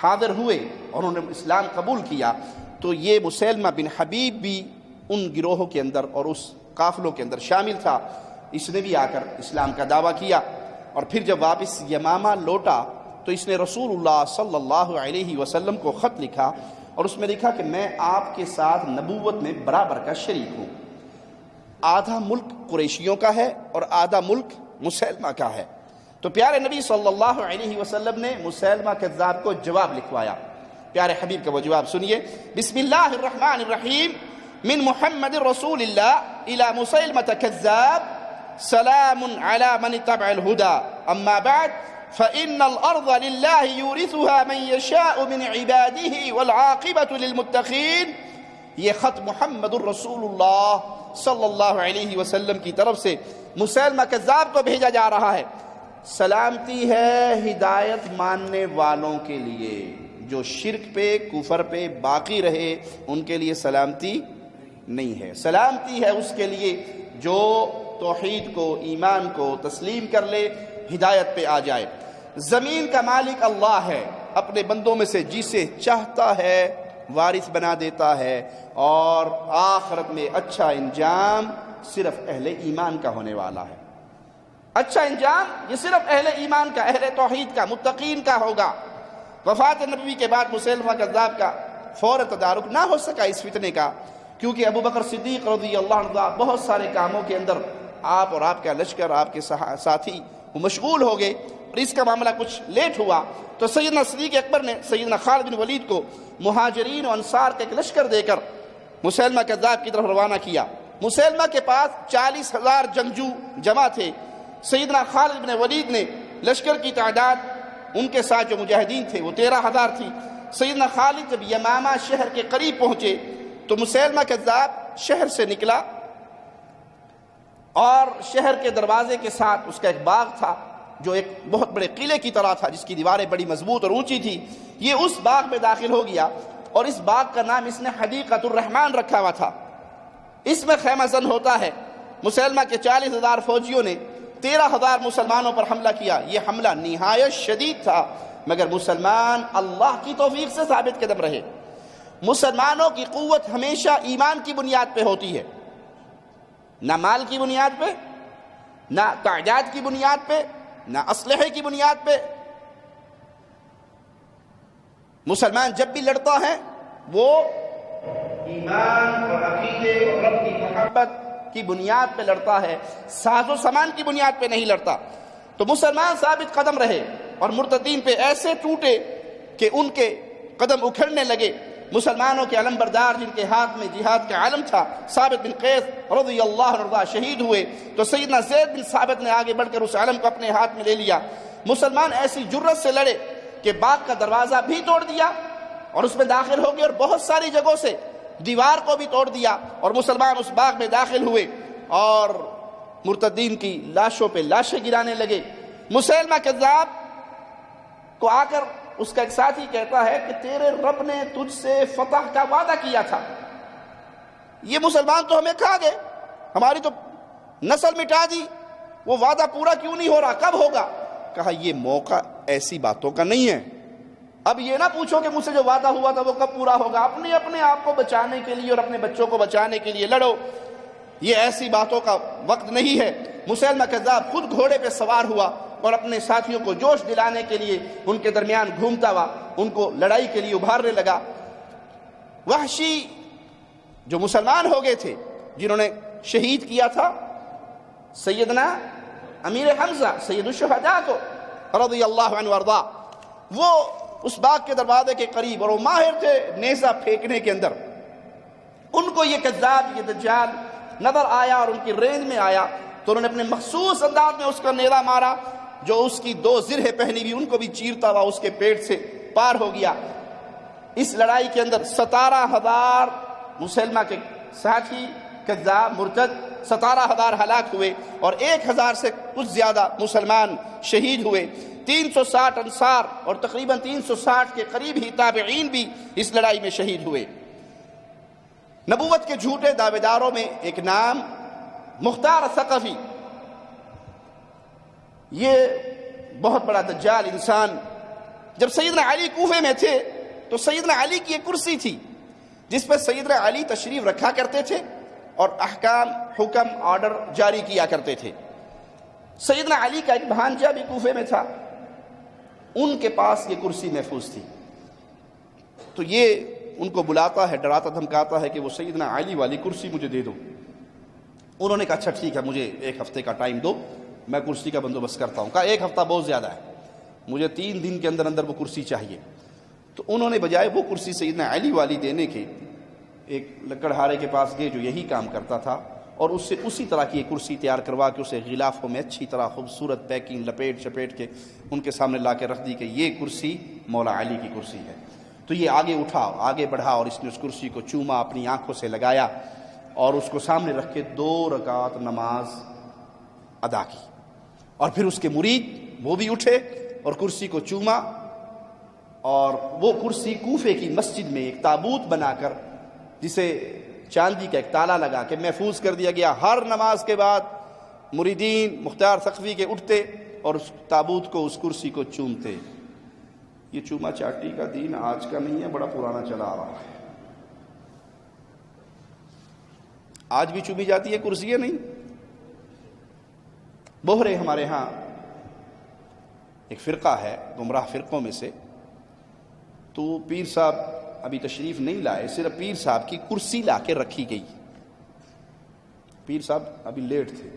حاضر ہوئے اور انہوں نے اسلام قبول کیا، تو یہ مسیلمہ بن حبیب بھی ان گروہوں کے اندر اور اس قافلوں کے اندر شامل تھا۔ اس نے بھی آ کر اسلام کا دعویٰ کیا، اور پھر جب واپس یمامہ لوٹا تو اس نے رسول اللہ صلی اللہ علیہ وسلم کو خط لکھا، اور اس میں لکھا کہ میں آپ کے ساتھ نبوت میں برابر کا شریک ہوں۔ آدھا ملک قریشیوں کا ہے اور آدھا ملک مسیلمہ کا ہے۔ تو پیارے نبی صلی اللہ علیہ وسلم نے مسیلمہ کذاب کو جواب لکھوایا۔ پیارے حبیب کا وہ جواب سنیے، بسم اللہ الرحمن الرحیم، من محمد رسول اللہ الى مسیلمة کذاب، سلام علی من اتبع الہدى، اما بعد فإن الأرض لله يورثها من يشاء من عباده والعاقبة للمتقین۔ یہ خط محمد الرسول اللہ صلی اللہ علیہ وسلم کی طرف سے مسیلمہ کذاب کو بھیجا جا رہا ہے۔ سلامتی ہے ہدایت ماننے والوں کے لیے، جو شرک پہ کفر پہ باقی رہے ان کے لیے سلامتی نہیں ہے۔ سلامتی ہے اس کے لیے جو توحید کو، ایمان کو تسلیم کر لے، ہدایت پہ آ جائے۔ زمین کا مالک اللہ ہے، اپنے بندوں میں سے جسے چاہتا ہے وارث بنا دیتا ہے، اور آخرت میں اچھا انجام صرف اہل ایمان کا ہونے والا ہے۔ اچھا انجام یہ صرف اہل ایمان کا، اہل توحید کا، متقین کا ہوگا۔ وفات نبوی کے بعد مسیلمہ کذاب کا فوری تدارک نہ ہو سکا اس فتنے کا، کیونکہ ابو بکر صدیق رضی اللہ عنہ بہت سارے کاموں کے اندر آپ اور آپ کا لشکر، آپ کے ساتھی وہ مشغول ہو گئے، اور اس کا معاملہ کچھ لیٹ ہوا۔ تو سیدنا صدیق اکبر نے سیدنا خالد بن ولید کو مہاجرین و انصار کا ایک لشکر دے کر مسیلمہ کذاب کی طرف روانہ کیا۔ مسیلمہ کے پاس 40,000 جنگجو جمع تھے۔ سیدنا خالد بن ولید نے لشکر کی تعداد، ان کے ساتھ جو مجاہدین تھے وہ 13,000 تھی۔ سیدنا خالد جب یمامہ شہر کے قریب پہنچے تو مسیلمہ کذاب شہر سے نکلا، اور شہر کے دروازے کے ساتھ اس کا ایک باغ تھا جو ایک بہت بڑے قلعے کی طرح تھا، جس کی دیواریں بڑی مضبوط اور اونچی تھی۔ یہ اس باغ میں داخل ہو گیا، اور اس باغ کا نام اس نے حدیقۃ الرحمن رکھا ہوا تھا۔ اس میں خیمہ زن ہوتا ہے۔ مسیلمہ کے 40,000 فوجیوں نے 13,000 مسلمانوں پر حملہ کیا۔ یہ حملہ نہایت شدید تھا، مگر مسلمان اللہ کی توفیق سے ثابت قدم رہے۔ مسلمانوں کی قوت ہمیشہ ایمان کی بنیاد پہ ہوتی ہے، نہ مال کی بنیاد پہ، نہ تعداد کی بنیاد پہ، نہ اسلحے کی بنیاد پہ۔ مسلمان جب بھی لڑتا ہے وہ ایمان اور عقیدے اور رب کی محبت کی بنیاد پہ لڑتا ہے، ساز و سامان کی بنیاد پہ نہیں لڑتا۔ تو مسلمان ثابت قدم رہے، اور مرتدین پہ ایسے ٹوٹے کہ ان کے قدم اکھڑنے لگے۔ مسلمانوں کے علم بردار جن کے ہاتھ میں جہاد کا علم تھا، ثابت بن قیس رضی اللہ عنہ شہید ہوئے، تو سیدنا زید بن ثابت نے آگے بڑھ کر اس علم کو اپنے ہاتھ میں لے لیا۔ مسلمان ایسی جرت سے لڑے کہ باغ کا دروازہ بھی توڑ دیا اور اس میں داخل ہو گئے، اور بہت ساری جگہوں سے دیوار کو بھی توڑ دیا، اور مسلمان اس باغ میں داخل ہوئے اور مرتدین کی لاشوں پہ لاشیں گرانے لگے۔ مسیلمہ کذاب کو آ کر اس کا ایک ساتھی کہتا ہے کہ تیرے رب نے تجھ سے فتح کا وعدہ کیا تھا، یہ مسلمان تو ہمیں کھا گئے، ہماری تو نسل مٹا دی، وہ وعدہ پورا کیوں نہیں ہو رہا، کب ہوگا؟ کہا یہ موقع ایسی باتوں کا نہیں ہے، اب یہ نہ پوچھو کہ مجھ سے جو وعدہ ہوا تھا وہ کب پورا ہوگا، اپنے آپ کو بچانے کے لیے اور اپنے بچوں کو بچانے کے لیے لڑو، یہ ایسی باتوں کا وقت نہیں ہے۔ مسیلمہ کذاب خود گھوڑے پہ سوار ہوا اور اپنے ساتھیوں کو جوش دلانے کے لیے ان کے درمیان گھومتا ہوا ان کو لڑائی کے لیے ابھارنے لگا۔ وحشی جو مسلمان ہو گئے تھے، جنہوں نے شہید کیا تھا سیدنا امیر حمزہ سید الشہداء کو رضی اللہ عنہ وارضا، وہ اس باغ کے دروازے کے قریب، اور وہ ماہر تھے نیزہ پھینکنے کے اندر، ان کو یہ کذاب، یہ دجال نظر آیا اور ان کی رینج میں آیا، تو انہوں نے اپنے مخصوص انداز میں اس کا نیزہ مارا، جو اس کی 2 زرہیں پہنی ہوئی ان کو بھی چیرتا ہوا اس کے پیٹ سے پار ہو گیا۔ اس لڑائی کے اندر 17,000 مسلمہ کے ساتھی کذاب مرتد 17,000 ہلاک ہوئے اور 1,000 سے کچھ زیادہ مسلمان شہید ہوئے. 360 انصار اور تقریباً 360 کے قریب ہی تابعین بھی اس لڑائی میں شہید ہوئے. نبوت کے جھوٹے دعوے داروں میں ایک نام مختار ثقفی، یہ بہت بڑا دجال انسان. جب سیدنا علی کوفے میں تھے تو سیدنا علی کی ایک کرسی تھی جس پر سیدنا علی تشریف رکھا کرتے تھے اور احکام، حکم، آرڈر جاری کیا کرتے تھے. سیدنا علی کا ایک بھانجا بھی کوفے میں تھا، ان کے پاس یہ کرسی محفوظ تھی. تو یہ ان کو بلاتا ہے، ڈراتا دھمکاتا ہے کہ وہ سیدنا علی والی کرسی مجھے دے دو. انہوں نے کہا اچھا ٹھیک ہے، مجھے 1 ہفتے کا ٹائم دو، میں کرسی کا بندوبست کرتا ہوں. کہا 1 ہفتہ بہت زیادہ ہے، مجھے 3 دن کے اندر اندر وہ کرسی چاہیے. تو انہوں نے بجائے وہ کرسی سیدنا علی والی دینے کے ایک لکڑہارے کے پاس گئے جو یہی کام کرتا تھا، اور اس سے اسی طرح کی ایک کرسی تیار کروا کے اسے غلافوں میں اچھی طرح خوبصورت پیکنگ لپیٹ شپیٹ کے ان کے سامنے لا کے رکھ دی کہ یہ کرسی مولا علی کی کرسی ہے. تو یہ آگے اٹھا، آگے بڑھا اور اس نے اس کرسی کو چوما، اپنی آنکھوں سے لگایا اور اس کو سامنے رکھ کے 2 رکعت نماز ادا کی. اور پھر اس کے مرید وہ بھی اٹھے اور کرسی کو چوما، اور وہ کرسی کوفے کی مسجد میں ایک تابوت بنا کر جسے چاندی کا ایک تالا لگا کے محفوظ کر دیا گیا. ہر نماز کے بعد مریدین مختار ثقفی کے اٹھتے اور اس تابوت کو، اس کرسی کو چومتے. یہ چوما چاٹی کا دین آج کا نہیں ہے، بڑا پرانا چلا آ رہا ہے. آج بھی چومی جاتی ہے کرسیاں نہیں. بوہرے ہمارے ہاں ایک فرقہ ہے گمراہ فرقوں میں سے، تو پیر صاحب ابھی تشریف نہیں لائے، صرف پیر صاحب کی کرسی لا کے رکھی گئی. پیر صاحب ابھی لیٹ تھے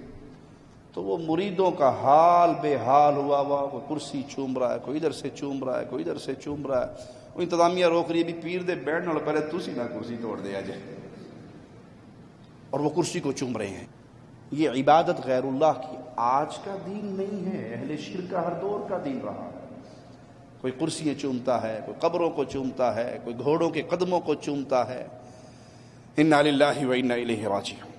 تو وہ مریدوں کا حال بے حال ہوا کوئی کرسی چوم رہا ہے، کوئی ادھر سے چوم رہا ہے، کوئی ادھر سے چوم رہا ہے. وہ انتظامیہ روک رہی ہے، بھی پیر دے بیٹھنے والے پہلے تسی نہ کرسی توڑ دیا جائے، اور وہ کرسی کو چوم رہے ہیں. یہ عبادت غیر اللہ کی آج کا دین نہیں ہے، اہل شرک کا ہر دور کا دین رہا ہے. کوئی کرسیاں چومتا ہے، کوئی قبروں کو چومتا ہے، کوئی گھوڑوں کے قدموں کو چومتا ہے. انا للہ و انا الیہ راجعون.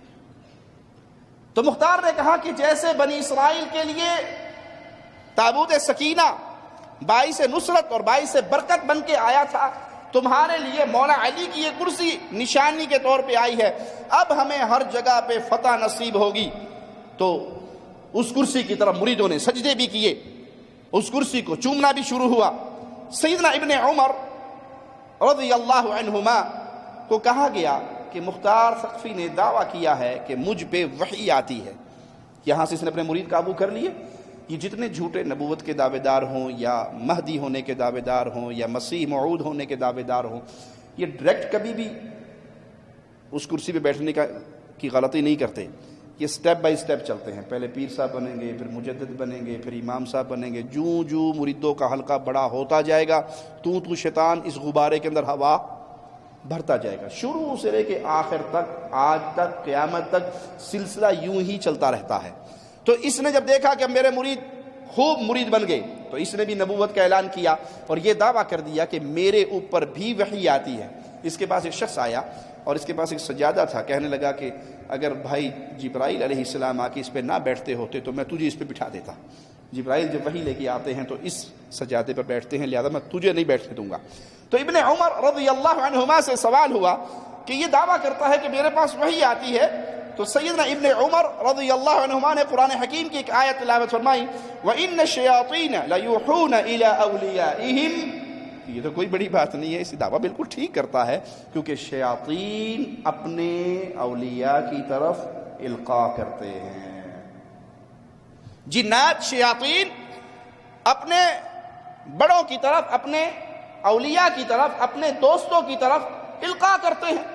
تو مختار نے کہا کہ جیسے بنی اسرائیل کے لیے تابوت سکینہ باعث نصرت اور باعث برکت بن کے آیا تھا، تمہارے لیے مولا علی کی یہ کرسی نشانی کے طور پہ آئی ہے. اب ہمیں ہر جگہ پہ فتح نصیب ہوگی. تو اس کرسی کی طرف مریدوں نے سجدے بھی کیے، اس کرسی کو چومنا بھی شروع ہوا. سیدنا ابن عمر رضی اللہ عنہما کو کہا گیا کہ مختار ثقفی نے دعویٰ کیا ہے کہ مجھ پہ وحی آتی ہے. یہاں سے اس نے اپنے مرید قابو کر لیے. یہ جتنے جھوٹے نبوت کے دعوے دار ہوں یا مہدی ہونے کے دعوے دار ہوں یا مسیح موعود ہونے کے دعوے دار ہوں، یہ ڈائریکٹ کبھی بھی اس کرسی پہ بیٹھنے کی غلطی نہیں کرتے. یہ سٹیپ بائی سٹیپ چلتے ہیں. پہلے پیر صاحب بنیں گے، پھر مجدد بنیں گے، پھر امام صاحب بنیں گے. جوں مریدوں کا حلقہ بڑا ہوتا جائے گا تو شیطان اس غبارے کے اندر ہوا بھرتا جائے گا. شروع سے لے کے آخر تک، آج تک، قیامت تک سلسلہ یوں ہی چلتا رہتا ہے. تو اس نے جب دیکھا کہ میرے مرید خوب مرید بن گئے تو اس نے بھی نبوت کا اعلان کیا اور یہ دعویٰ کر دیا کہ میرے اوپر بھی وحی آتی ہے. اس کے پاس ایک شخص آیا اور اس کے پاس ایک سجادہ تھا. کہنے لگا کہ اگر بھائی جبرائیل علیہ السلام آ کے اس پہ نہ بیٹھتے ہوتے تو میں تجھے اس پہ بٹھا دیتا. جبرائیل جب وحی لے کے آتے ہیں تو اس سجادے پر بیٹھتے ہیں، لہذا میں تجھے نہیں بیٹھنے دوں گا. تو ابن عمر رضی اللہ عنہما سے سوال ہوا کہ یہ دعویٰ کرتا ہے کہ میرے پاس وحی آتی ہے. تو سیدنا ابن عمر رضی اللہ عنہما نے قرآن حکیم کی ایک آیت تلاوت فرمائی، وَإِنَّ الشَّيَاطِينَ لَيُوحُونَ إِلَىٰ أَوْلِيَائِهِمْ. یہ تو کوئی بڑی بات نہیں ہے، اس دعویٰ بالکل ٹھیک کرتا ہے، کیونکہ شیاطین اپنے اولیاء کی طرف القاء کرتے ہیں. جنات شیاطین اپنے بڑوں کی طرف، اپنے اولیاء کی طرف، اپنے دوستوں کی طرف القاء کرتے ہیں.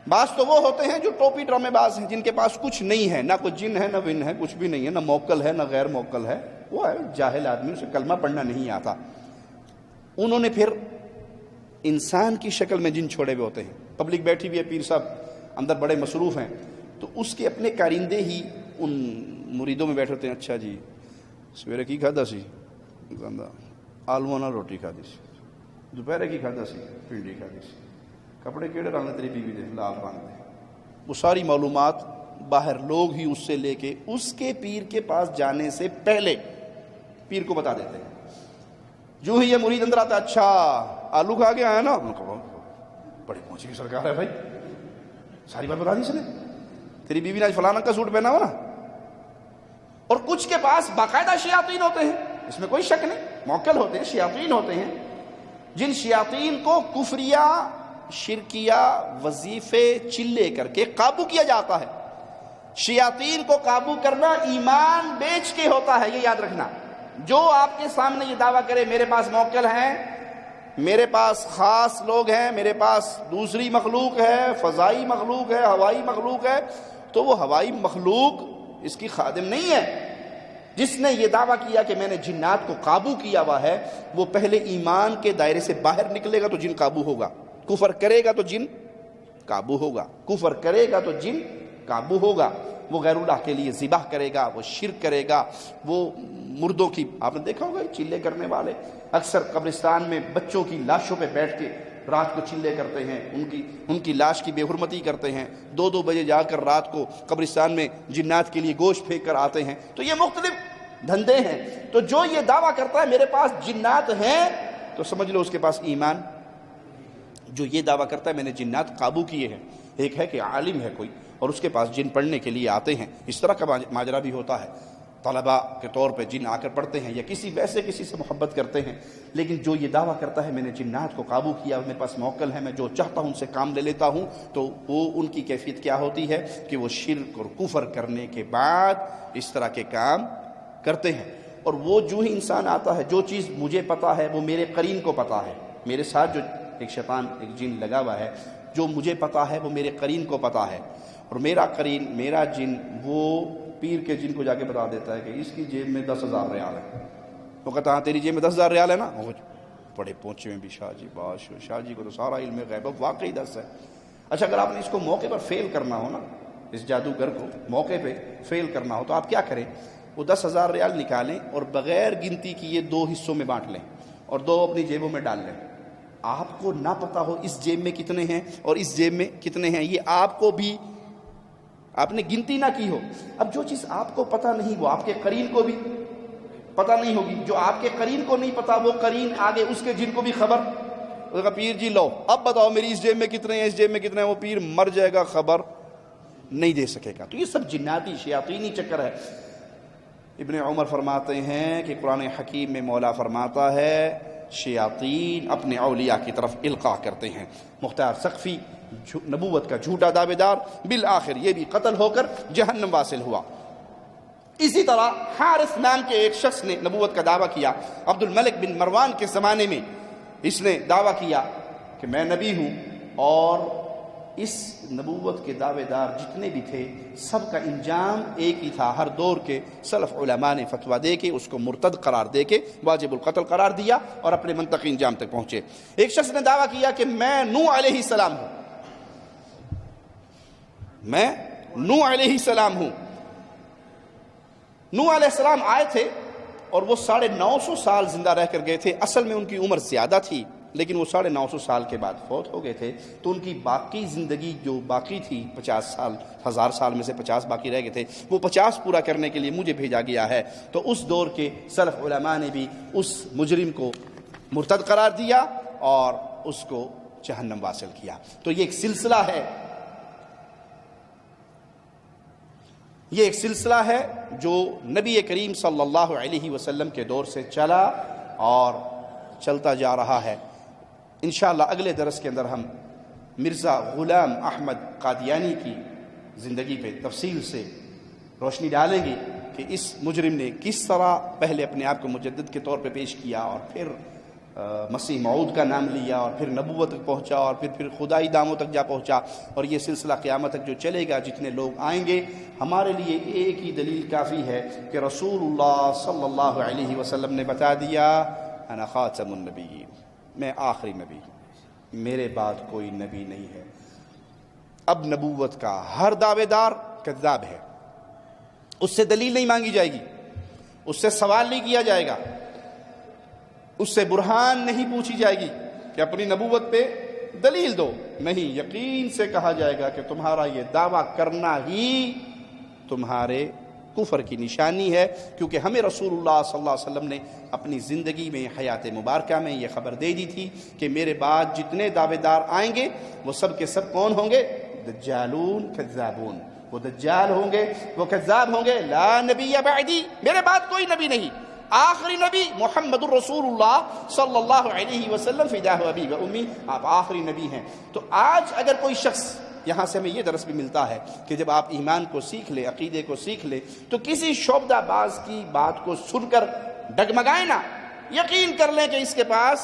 بعض تو وہ ہوتے ہیں جو ٹوپی ڈرامے باز ہیں، جن کے پاس کچھ نہیں ہے، نہ کوئی جن ہے، نہ ون ہے، کچھ بھی نہیں ہے، نہ موکل ہے، نہ غیر موکل ہے. وہ ہے جاہل آدمی، اسے کلمہ پڑھنا نہیں آتا. انہوں نے پھر انسان کی شکل میں جن چھوڑے ہوئے ہوتے ہیں. پبلک بیٹھی ہوئی ہے، پیر صاحب اندر بڑے مصروف ہیں، تو اس کے اپنے کارندے ہی ان مریدوں میں بیٹھے ہوتے ہیں. اچھا جی سویرے کی کھادا سی؟ آلو نال روٹی کھا دی سی. دوپہر کی کھادا سی پنڈی کھادی سی کپڑے کیڑے رنگ تیری بیوی دے لال رنگ دے وہ ساری معلومات باہر لوگ ہی اس سے لے کے اس کے پیر کے پاس جانے سے پہلے پیر کو بتا دیتے ہیں جو ہی یہ مرید اندر آتا اچھا آلو کھا کے آیا نا بڑی پہنچی کی سرکار ہے بھائی ساری بات بتا دی اس نے تیری بیوی نے آج فلانا کا سوٹ پہنا ہو نا اور کچھ کے پاس باقاعدہ شیاطین ہوتے ہیں اس میں کوئی شک نہیں موکل ہوتے ہیں شیاطین ہوتے ہیں جن شیاطین کو کفریہ شرکیہ وظیفے چلے کر کے قابو کیا جاتا ہے شیاطین کو قابو کرنا ایمان بیچ کے ہوتا ہے یہ یاد رکھنا جو آپ کے سامنے یہ دعویٰ کرے میرے پاس موکل ہیں میرے پاس خاص لوگ ہیں میرے پاس دوسری مخلوق ہے فضائی مخلوق ہے ہوائی مخلوق ہے تو وہ ہوائی مخلوق اس کی خادم نہیں ہے جس نے یہ دعویٰ کیا کہ میں نے جنات کو قابو کیا ہوا ہے وہ پہلے ایمان کے دائرے سے باہر نکلے گا تو جن قابو ہوگا کفر کرے گا تو جن قابو ہوگا کفر کرے گا تو جن قابو ہوگا وہ غیر اللہ کے لیے ذبح کرے گا وہ شرک کرے گا وہ مردوں کی آپ نے دیکھا ہوگا چلے کرنے والے اکثر قبرستان میں بچوں کی لاشوں پہ بیٹھ کے رات کو چلے کرتے ہیں ان کی لاش کی بے حرمتی کرتے ہیں 2 بجے جا کر رات کو قبرستان میں جنات کے لیے گوشت پھینک کر آتے ہیں تو یہ مختلف دھندے ہیں تو جو یہ دعویٰ کرتا ہے میرے پاس جنات ہیں تو سمجھ لو اس کے پاس ایمان جو یہ دعویٰ کرتا ہے میں نے جنات قابو کیے ہیں ایک ہے کہ عالم ہے کوئی اور اس کے پاس جن پڑھنے کے لیے آتے ہیں اس طرح کا ماجرا بھی ہوتا ہے طلباء کے طور پہ جن آ کر پڑھتے ہیں یا کسی سے محبت کرتے ہیں لیکن جو یہ دعویٰ کرتا ہے میں نے جنات کو قابو کیا میرے پاس موکل ہے میں جو چاہتا ہوں ان سے کام لے لیتا ہوں تو وہ ان کی کیفیت کیا ہوتی ہے کہ وہ شرک اور کفر کرنے کے بعد اس طرح کے کام کرتے ہیں اور وہ جو ہی انسان آتا ہے جو چیز مجھے پتا ہے وہ میرے قرین کو پتا ہے میرے ساتھ جو ایک شیطان ایک جن لگا ہوا ہے جو مجھے پتا ہے وہ میرے قرین کو پتا ہے اور میرا قرین میرا جن وہ پیر کے جن کو جا کے بتا دیتا ہے کہ اس کی جیب میں 10,000 ریال ہے وہ کہتا ہاں تیری جیب میں 10,000 ریال ہے نا بڑے پہنچے میں بھی شاہ جی کو تو سارا علم غیب واقعی 10 ہے اچھا اگر آپ نے اس کو موقع پر فیل کرنا ہو نا اس جادوگر کو موقع پہ فیل کرنا ہو تو آپ کیا کریں وہ 10,000 ریال نکالیں اور بغیر گنتی کیے 2 حصوں میں بانٹ لیں اور 2 اپنی جیبوں میں ڈال لیں آپ کو نہ پتا ہو اس جیب میں کتنے ہیں اور اس جیب میں کتنے ہیں یہ آپ کو بھی آپ نے گنتی نہ کی ہو اب جو چیز آپ کو پتا نہیں وہ آپ کے قرین کو بھی پتا نہیں ہوگی جو آپ کے قرین کو نہیں پتا وہ قرین آگے اس کے جن کو بھی خبر پیر جی لو اب بتاؤ میری اس جیب میں کتنے ہیں اس جیب میں کتنے ہیں وہ پیر مر جائے گا خبر نہیں دے سکے گا تو یہ سب جناتی شیاطینی چکر ہے ابن عمر فرماتے ہیں کہ قرآن حکیم میں مولا فرماتا ہے شیاطین اپنے اولیاء کی طرف القاء کرتے ہیں مختار سقفی نبوت کا جھوٹا دعوے دار بالآخر یہ بھی قتل ہو کر جہنم واصل ہوا اسی طرح حارث نام کے ایک شخص نے نبوت کا دعویٰ کیا عبد الملک بن مروان کے زمانے میں اس نے دعویٰ کیا کہ میں نبی ہوں اور اس نبوت کے دعوے دار جتنے بھی تھے سب کا انجام ایک ہی تھا ہر دور کے سلف علماء نے فتویٰ دے کے اس کو مرتد قرار دے کے واجب القتل قرار دیا اور اپنے منطقی انجام تک پہنچے ایک شخص نے دعویٰ کیا کہ میں نوح علیہ السلام ہوں میں نوح علیہ السلام ہوں نوح علیہ السلام آئے تھے اور وہ 950 سال زندہ رہ کر گئے تھے اصل میں ان کی عمر زیادہ تھی لیکن وہ 950 سال کے بعد فوت ہو گئے تھے تو ان کی باقی زندگی جو باقی تھی 50 سال 1000 سال میں سے 50 باقی رہ گئے تھے وہ 50 پورا کرنے کے لیے مجھے بھیجا گیا ہے تو اس دور کے سلف علماء نے بھی اس مجرم کو مرتد قرار دیا اور اس کو جہنم واصل کیا تو یہ ایک سلسلہ ہے جو نبی کریم صلی اللہ علیہ وسلم کے دور سے چلا اور چلتا جا رہا ہے انشاءاللہ اگلے درس کے اندر ہم مرزا غلام احمد قادیانی کی زندگی پہ تفصیل سے روشنی ڈالیں گے کہ اس مجرم نے کس طرح پہلے اپنے آپ کو مجدد کے طور پہ پیش کیا اور پھر مسیح موعود کا نام لیا اور پھر نبوت تک پہنچا اور پھر خدائی داموں تک جا پہنچا اور یہ سلسلہ قیامت تک جو چلے گا جتنے لوگ آئیں گے ہمارے لیے ایک ہی دلیل کافی ہے کہ رسول اللہ صلی اللہ علیہ وسلم نے بتا دیا انا خاتم النبیین میں آخری نبی ہوں میرے بعد کوئی نبی نہیں ہے اب نبوت کا ہر دعوے دار کذاب ہے اس سے دلیل نہیں مانگی جائے گی اس سے سوال نہیں کیا جائے گا اس سے برہان نہیں پوچھی جائے گی کہ اپنی نبوت پہ دلیل دو، نہیں، یقین سے کہا جائے گا کہ تمہارا یہ دعویٰ کرنا ہی تمہارے کفر کی نشانی ہے، کیونکہ ہمیں رسول اللہ صلی اللہ علیہ وسلم نے اپنی زندگی میں، حیات مبارکہ میں یہ خبر دے دی تھی کہ میرے بعد جتنے دعوے دار آئیں گے وہ سب کے سب کون ہوں گے؟ دجالون کذابون، وہ دجال ہوں گے، وہ کذاب ہوں گے۔ لا نبی بعدی، میرے بعد کوئی نبی نہیں، آخری نبی محمد الرسول اللہ صلی اللہ علیہ وسلم فداہ ابی و امی، آپ آخری نبی ہیں۔ تو آج اگر کوئی شخص، یہاں سے ہمیں یہ درس بھی ملتا ہے کہ جب آپ ایمان کو سیکھ لیں، عقیدے کو سیکھ لیں، تو کسی شعبدہ باز کی بات کو سن کر ڈگمگائیں نہ، یقین کر لیں کہ اس کے پاس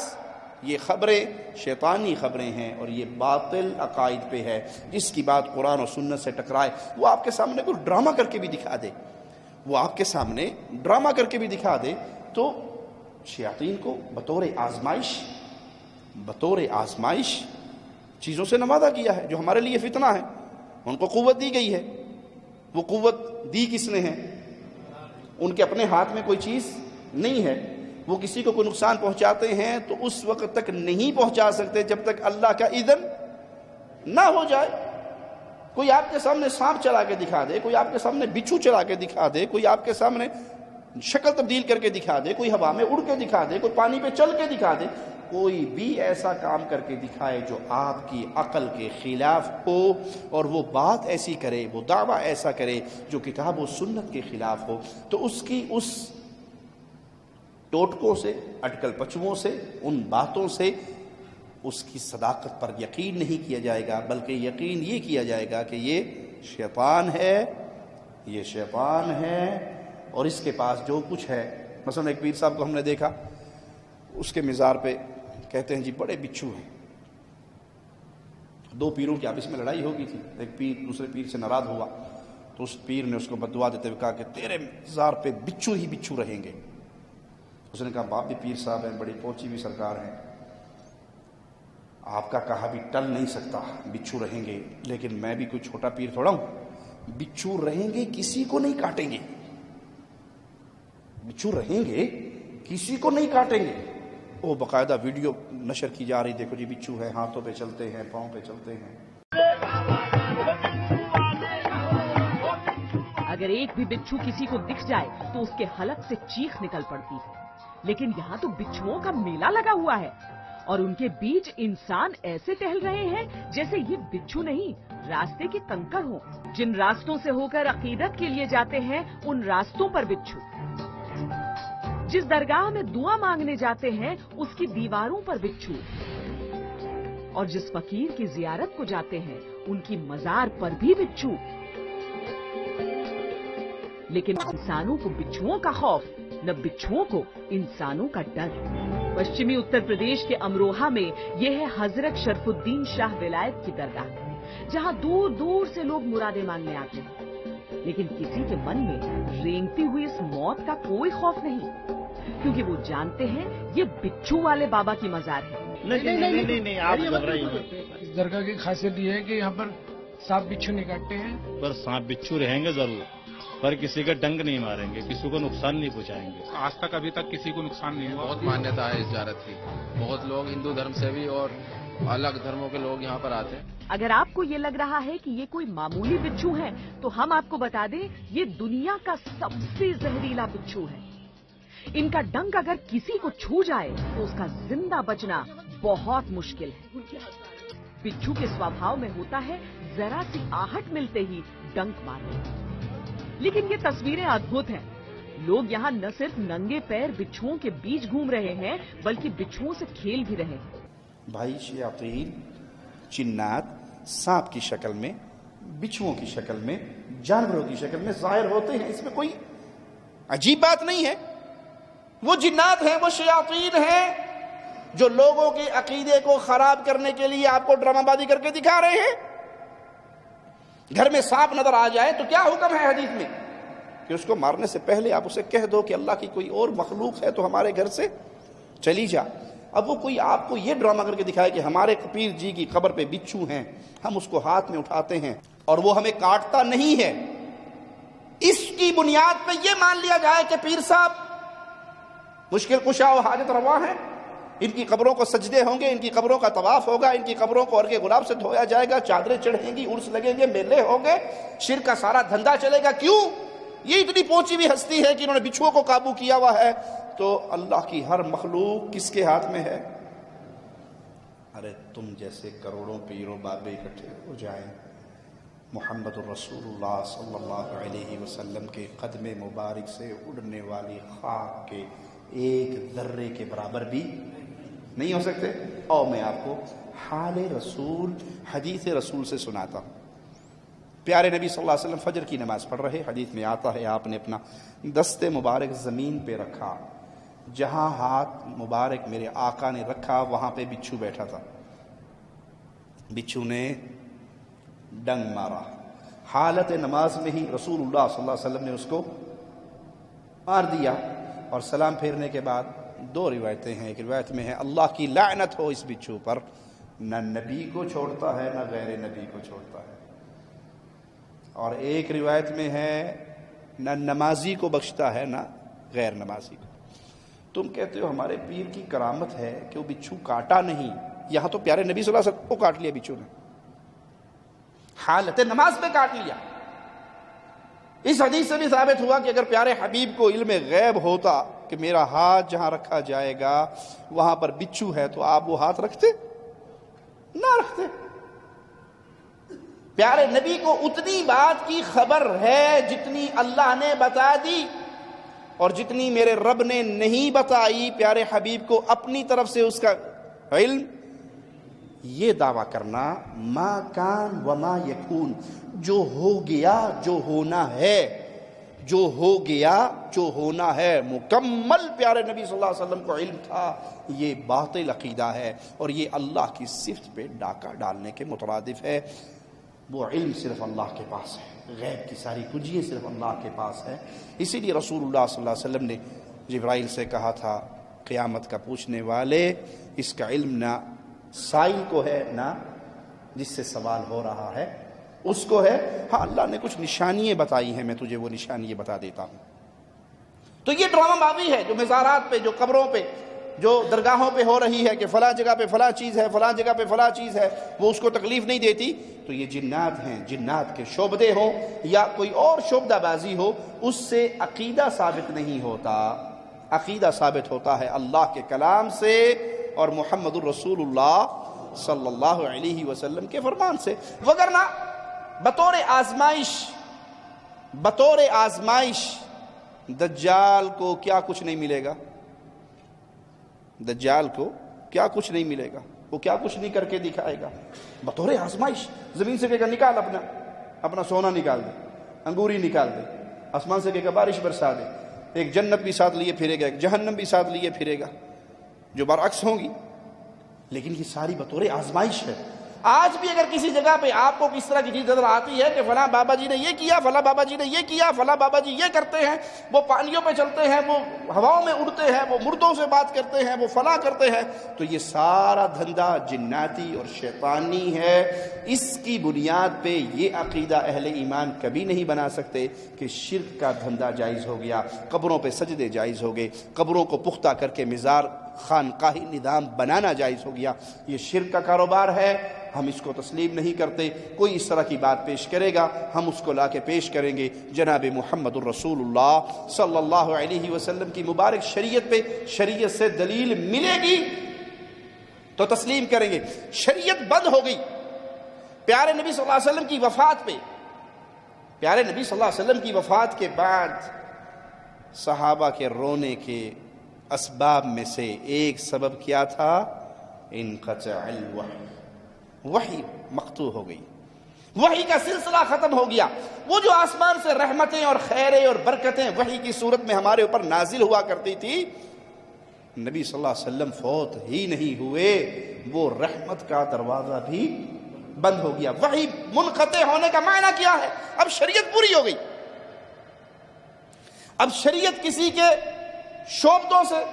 یہ خبریں شیطانی خبریں ہیں اور یہ باطل عقائد پہ ہے۔ جس کی بات قرآن و سنت سے ٹکرائے وہ آپ کے سامنے کوئی ڈرامہ کر کے بھی دکھا دے، وہ آپ کے سامنے ڈرامہ کر کے بھی دکھا دے، تو شیاطین کو بطور آزمائش چیزوں سے نوازا کیا ہے جو ہمارے لیے فتنہ ہے۔ ان کو قوت دی گئی ہے، وہ قوت دی کس نے ہے؟ ان کے اپنے ہاتھ میں کوئی چیز نہیں ہے۔ وہ کسی کو کوئی نقصان پہنچاتے ہیں تو اس وقت تک نہیں پہنچا سکتے جب تک اللہ کا اذن نہ ہو جائے۔ کوئی آپ کے سامنے سانپ چلا کے دکھا دے، کوئی آپ کے سامنے بچھو چلا کے دکھا دے، کوئی آپ کے سامنے شکل تبدیل کر کے دکھا دے، کوئی ہوا میں اڑ کے دکھا دے، کوئی پانی پہ چل کے دکھا دے، کوئی بھی ایسا کام کر کے دکھائے جو آپ کی عقل کے خلاف ہو، اور وہ بات ایسی کرے، وہ دعویٰ ایسا کرے جو کتاب و سنت کے خلاف ہو، تو اس کی اس ٹوٹکوں سے، اٹکل پچووں سے، ان باتوں سے اس کی صداقت پر یقین نہیں کیا جائے گا، بلکہ یقین یہ کیا جائے گا کہ یہ شیطان ہے، یہ شیطان ہے، اور اس کے پاس جو کچھ ہے۔ مثلا ایک پیر صاحب کو ہم نے دیکھا، اس کے مزار پہ کہتے ہیں جی بڑے بچھو ہیں۔ دو پیروں کی آپس میں لڑائی ہو گئی تھی، ایک پیر دوسرے پیر سے ناراض ہوا تو اس پیر نے اس کو بددعا دیتے ہوئے کہا کہ تیرے مزار پہ بچھو ہی بچھو رہیں گے۔ اس نے کہا باپ بھی پیر صاحب ہیں، بڑی پہنچی بھی سرکار ہیں، آپ کا کہا بھی ٹل نہیں سکتا، بچھو رہیں گے، لیکن میں بھی کوئی چھوٹا پیر تھوڑا ہوں، بچھو رہیں گے کسی کو نہیں کاٹیں گے، بچھو رہیں گے کسی کو نہیں کاٹیں گے۔ وہ باقاعدہ ویڈیو نشر کی جا رہی، دیکھو جی بچھو ہے، ہاتھوں پہ چلتے ہیں، پاؤں پہ چلتے ہیں۔ اگر ایک بھی بچھو کسی کو دکھ جائے تو اس کے حلق سے چیخ نکل پڑتی ہے، لیکن یہاں تو بچھوؤں کا میلہ لگا ہوا ہے اور ان کے بیچ انسان ایسے ٹہل رہے ہیں جیسے یہ بچھو نہیں، راستے کے کنکر ہوں۔ جن راستوں سے ہو کر عقیدت کے لیے جاتے ہیں ان راستوں پر بچھو، جس درگاہ میں دعا مانگنے جاتے ہیں اس کی دیواروں پر بچھو، اور جس فقیر کی زیارت کو جاتے ہیں ان کی مزار پر بھی بچھو۔ لیکن انسانوں کو بچھوؤں کا خوف، نہ بچھوؤں کو انسانوں کا ڈر۔ پشچمی اتر پردیش کے امروہہ میں یہ ہے حضرت شرف الدین شاہ ولایت کی درگاہ، جہاں دور دور سے لوگ مرادیں مانگنے آتے ہیں، لیکن کسی کے من میں رینگتی ہوئی اس موت کا کوئی خوف نہیں، کیونکہ وہ جانتے ہیں یہ بچھو والے بابا کی مزار ہے۔ نہیں آپ گھبرائیے مت۔ اس درگاہ کی خاصیت یہ ہے کہ یہاں پر سانپ بچھو نہیں کاٹتے ہیں، پر سانپ بچھو رہیں گے ضرور، پر کسی کا ڈنگ نہیں ماریں گے، کسی کو نقصان نہیں پہنچائیں گے۔ آج تک ابھی تک کسی کو نقصان نہیں ہوا۔ بہت مانیتا ہے اس زیارت کی، بہت لوگ ہندو دھرم سے بھی اور الگ دھرموں کے لوگ یہاں پر آتے ہیں۔ اگر آپ کو یہ لگ رہا ہے کہ یہ کوئی معمولی بچھو ہے تو ہم آپ کو بتا دیں یہ دنیا کا سب سے زہریلا بچھو ہے۔ ان کا ڈنگ اگر کسی کو چھو جائے تو اس کا زندہ بچنا بہت مشکل ہے۔ بچھو کے سوبھاؤ میں ہوتا ہے ذرا سی آہٹ ملتے ہی ڈنک مارنا، لیکن یہ تصویریں ادبھت ہیں۔ لوگ یہاں نہ صرف ننگے پیر بچھوؤں کے بیچ گھوم رہے ہیں بلکہ بچھوؤں سے کھیل بھی رہے ہیں۔ بھائی شیاطین، جنات سانپ کی شکل میں، بچھوؤں کی شکل میں، جانوروں کی شکل میں ظاہر ہوتے ہیں، اس میں کوئی عجیب بات نہیں ہے۔ وہ جنات ہیں، وہ شیاطین ہیں جو لوگوں کے عقیدے کو خراب کرنے کے لیے آپ کو ڈرامہ بازی کر کے دکھا رہے ہیں۔ گھر میں سانپ نظر آ جائے تو کیا حکم ہے حدیث میں کہ اس کو مارنے سے پہلے آپ اسے کہہ دو کہ اللہ کی کوئی اور مخلوق ہے تو ہمارے گھر سے چلی جا۔ اب وہ کوئی آپ کو یہ ڈرامہ کر کے دکھائے کہ ہمارے پیر جی کی قبر پہ بچھو ہیں، ہم اس کو ہاتھ میں اٹھاتے ہیں اور وہ ہمیں کاٹتا نہیں ہے، اس کی بنیاد پہ یہ مان لیا جائے کہ پیر صاحب مشکل کشا و حاجت روا ہیں، ان کی قبروں کو سجدے ہوں گے، ان کی قبروں کا طواف ہوگا، ان کی قبروں کو عرق گلاب سے دھویا جائے گا، چادریں چڑھیں گی، عرس لگیں گے، میلے ہوں گے، شرک کا سارا دھندا چلے گا. کیوں؟ یہ اتنی پہنچی ہوئی ہستی ہے کہ انہوں نے بچھوؤں کو قابو کیا ہوا ہے. تو اللہ کی ہر مخلوق کس کے ہاتھ میں ہے؟ ارے تم جیسے کروڑوں پیروں بابے اکٹھے ہو جائیں، محمد الرسول اللہ صلی اللہ علیہ وسلم کے قدم مبارک سے اڑنے والی خاک کے ایک ذرے کے برابر بھی نہیں ہو سکتے. اور میں آپ کو حال رسول، حدیث رسول سے سناتا ہوں. پیارے نبی صلی اللہ علیہ وسلم فجر کی نماز پڑھ رہے، حدیث میں آتا ہے آپ نے اپنا دست مبارک زمین پہ رکھا، جہاں ہاتھ مبارک میرے آقا نے رکھا وہاں پہ بچھو بیٹھا تھا. بچھو نے ڈنگ مارا، حالت نماز میں ہی رسول اللہ صلی اللہ علیہ وسلم نے اس کو مار دیا. اور سلام پھیرنے کے بعد دو روایتیں ہیں. ایک روایت میں ہے اللہ کی لعنت ہو اس بچھو پر، نہ نبی کو چھوڑتا ہے نہ غیر نبی کو چھوڑتا ہے. اور ایک روایت میں ہے نہ نمازی کو بخشتا ہے نہ غیر نمازی کو. تم کہتے ہو ہمارے پیر کی کرامت ہے کہ وہ بچھو کاٹا نہیں. یہاں تو پیارے نبی صلی اللہ علیہ وسلم کو کاٹ لیا بچھو نے، حالت نماز میں کاٹ لیا. اس حدیث سے بھی ثابت ہوا کہ اگر پیارے حبیب کو علم غیب ہوتا کہ میرا ہاتھ جہاں رکھا جائے گا وہاں پر بچھو ہے تو آپ وہ ہاتھ رکھتے؟ نہ رکھتے. پیارے نبی کو اتنی بات کی خبر ہے جتنی اللہ نے بتا دی اور جتنی میرے رب نے نہیں بتائی. پیارے حبیب کو اپنی طرف سے اس کا علم. یہ دعویٰ کرنا ما کان وما یکون، جو ہو گیا جو ہونا ہے، جو ہو گیا جو ہونا ہے، مکمل پیارے نبی صلی اللہ علیہ وسلم کو علم تھا، یہ باطل عقیدہ ہے اور یہ اللہ کی صفت پہ ڈاکہ ڈالنے کے مترادف ہے. وہ علم صرف اللہ کے پاس ہے، غیب کی ساری کنجیاں صرف اللہ کے پاس ہے. اسی لیے رسول اللہ صلی اللہ علیہ وسلم نے جبرائیل سے کہا تھا قیامت کا پوچھنے والے، اس کا علم نہ سائل کو ہے نہ جس سے سوال ہو رہا ہے اس کو ہے. ہاں اللہ نے کچھ نشانیاں بتائی ہیں، میں تجھے وہ نشانیاں بتا دیتا ہوں. تو یہ ڈرامہ بازی ہے جو مزارات پہ، جو قبروں پہ، جو درگاہوں پہ ہو رہی ہے کہ فلاں جگہ پہ فلاں چیز ہے، فلاں جگہ پہ فلاں چیز ہے، وہ اس کو تکلیف نہیں دیتی. تو یہ جنات ہیں، جنات کے شعبدے ہوں یا کوئی اور شعبدہ بازی ہو، اس سے عقیدہ ثابت نہیں ہوتا. عقیدہ ثابت ہوتا ہے اللہ کے کلام سے اور محمد الرسول اللہ صلی اللہ علیہ وسلم کے فرمان سے. وگرنہ بطور آزمائش دجال کو کیا کچھ نہیں ملے گا. دجال کو کیا کچھ نہیں ملے گا، وہ کیا کچھ نہیں کر کے دکھائے گا. بطور آزمائش زمین سے کہے گا نکال اپنا سونا نکال دے، انگوری نکال دے، آسمان سے کہے گا بارش برسا دے. ایک جنت بھی ساتھ لیے پھرے گا، ایک جہنم بھی ساتھ لیے پھرے گا جو برعکس ہوں گی. لیکن یہ ساری بطور آزمائش ہے. آج بھی اگر کسی جگہ پہ آپ کو کس طرح کی چیز نظر آتی ہے کہ فلاں بابا جی نے یہ کیا، فلاں بابا جی نے یہ کیا، فلاں بابا جی یہ کرتے ہیں، وہ پانیوں پہ چلتے ہیں، وہ ہواؤں میں اڑتے ہیں، وہ مردوں سے بات کرتے ہیں، وہ فلاں کرتے ہیں، تو یہ سارا دھندا جناتی اور شیطانی ہے. اس کی بنیاد پہ یہ عقیدہ اہل ایمان کبھی نہیں بنا سکتے کہ شرک کا دھندا جائز ہو گیا، قبروں پہ سجدے جائز ہو گئے، قبروں کو پختہ کر کے مزار خانقاہی نظام بنانا جائز ہو گیا. یہ شرک کا کاروبار ہے، ہم اس کو تسلیم نہیں کرتے. کوئی اس طرح کی بات پیش کرے گا ہم اس کو لا کے پیش کریں گے جناب محمد الرسول اللہ صلی اللہ علیہ وسلم کی مبارک شریعت پہ. شریعت سے دلیل ملے گی تو تسلیم کریں گے. شریعت بند ہو گئی پیارے نبی صلی اللہ علیہ وسلم کی وفات پہ. پیارے نبی صلی اللہ علیہ وسلم کی وفات کے بعد صحابہ کے رونے کے اسباب میں سے ایک سبب کیا تھا؟ انقطاع الوحی. وحی مقطوع ہو گئی، وحی کا سلسلہ ختم ہو گیا. وہ جو آسمان سے رحمتیں اور خیریں اور برکتیں وحی کی صورت میں ہمارے اوپر نازل ہوا کرتی تھی، نبی صلی اللہ علیہ وسلم فوت ہی نہیں ہوئے، وہ رحمت کا دروازہ بھی بند ہو گیا. وحی منقطع ہونے کا معنی کیا ہے؟ اب شریعت پوری ہو گئی. اب شریعت کسی کے شعبدوں سے،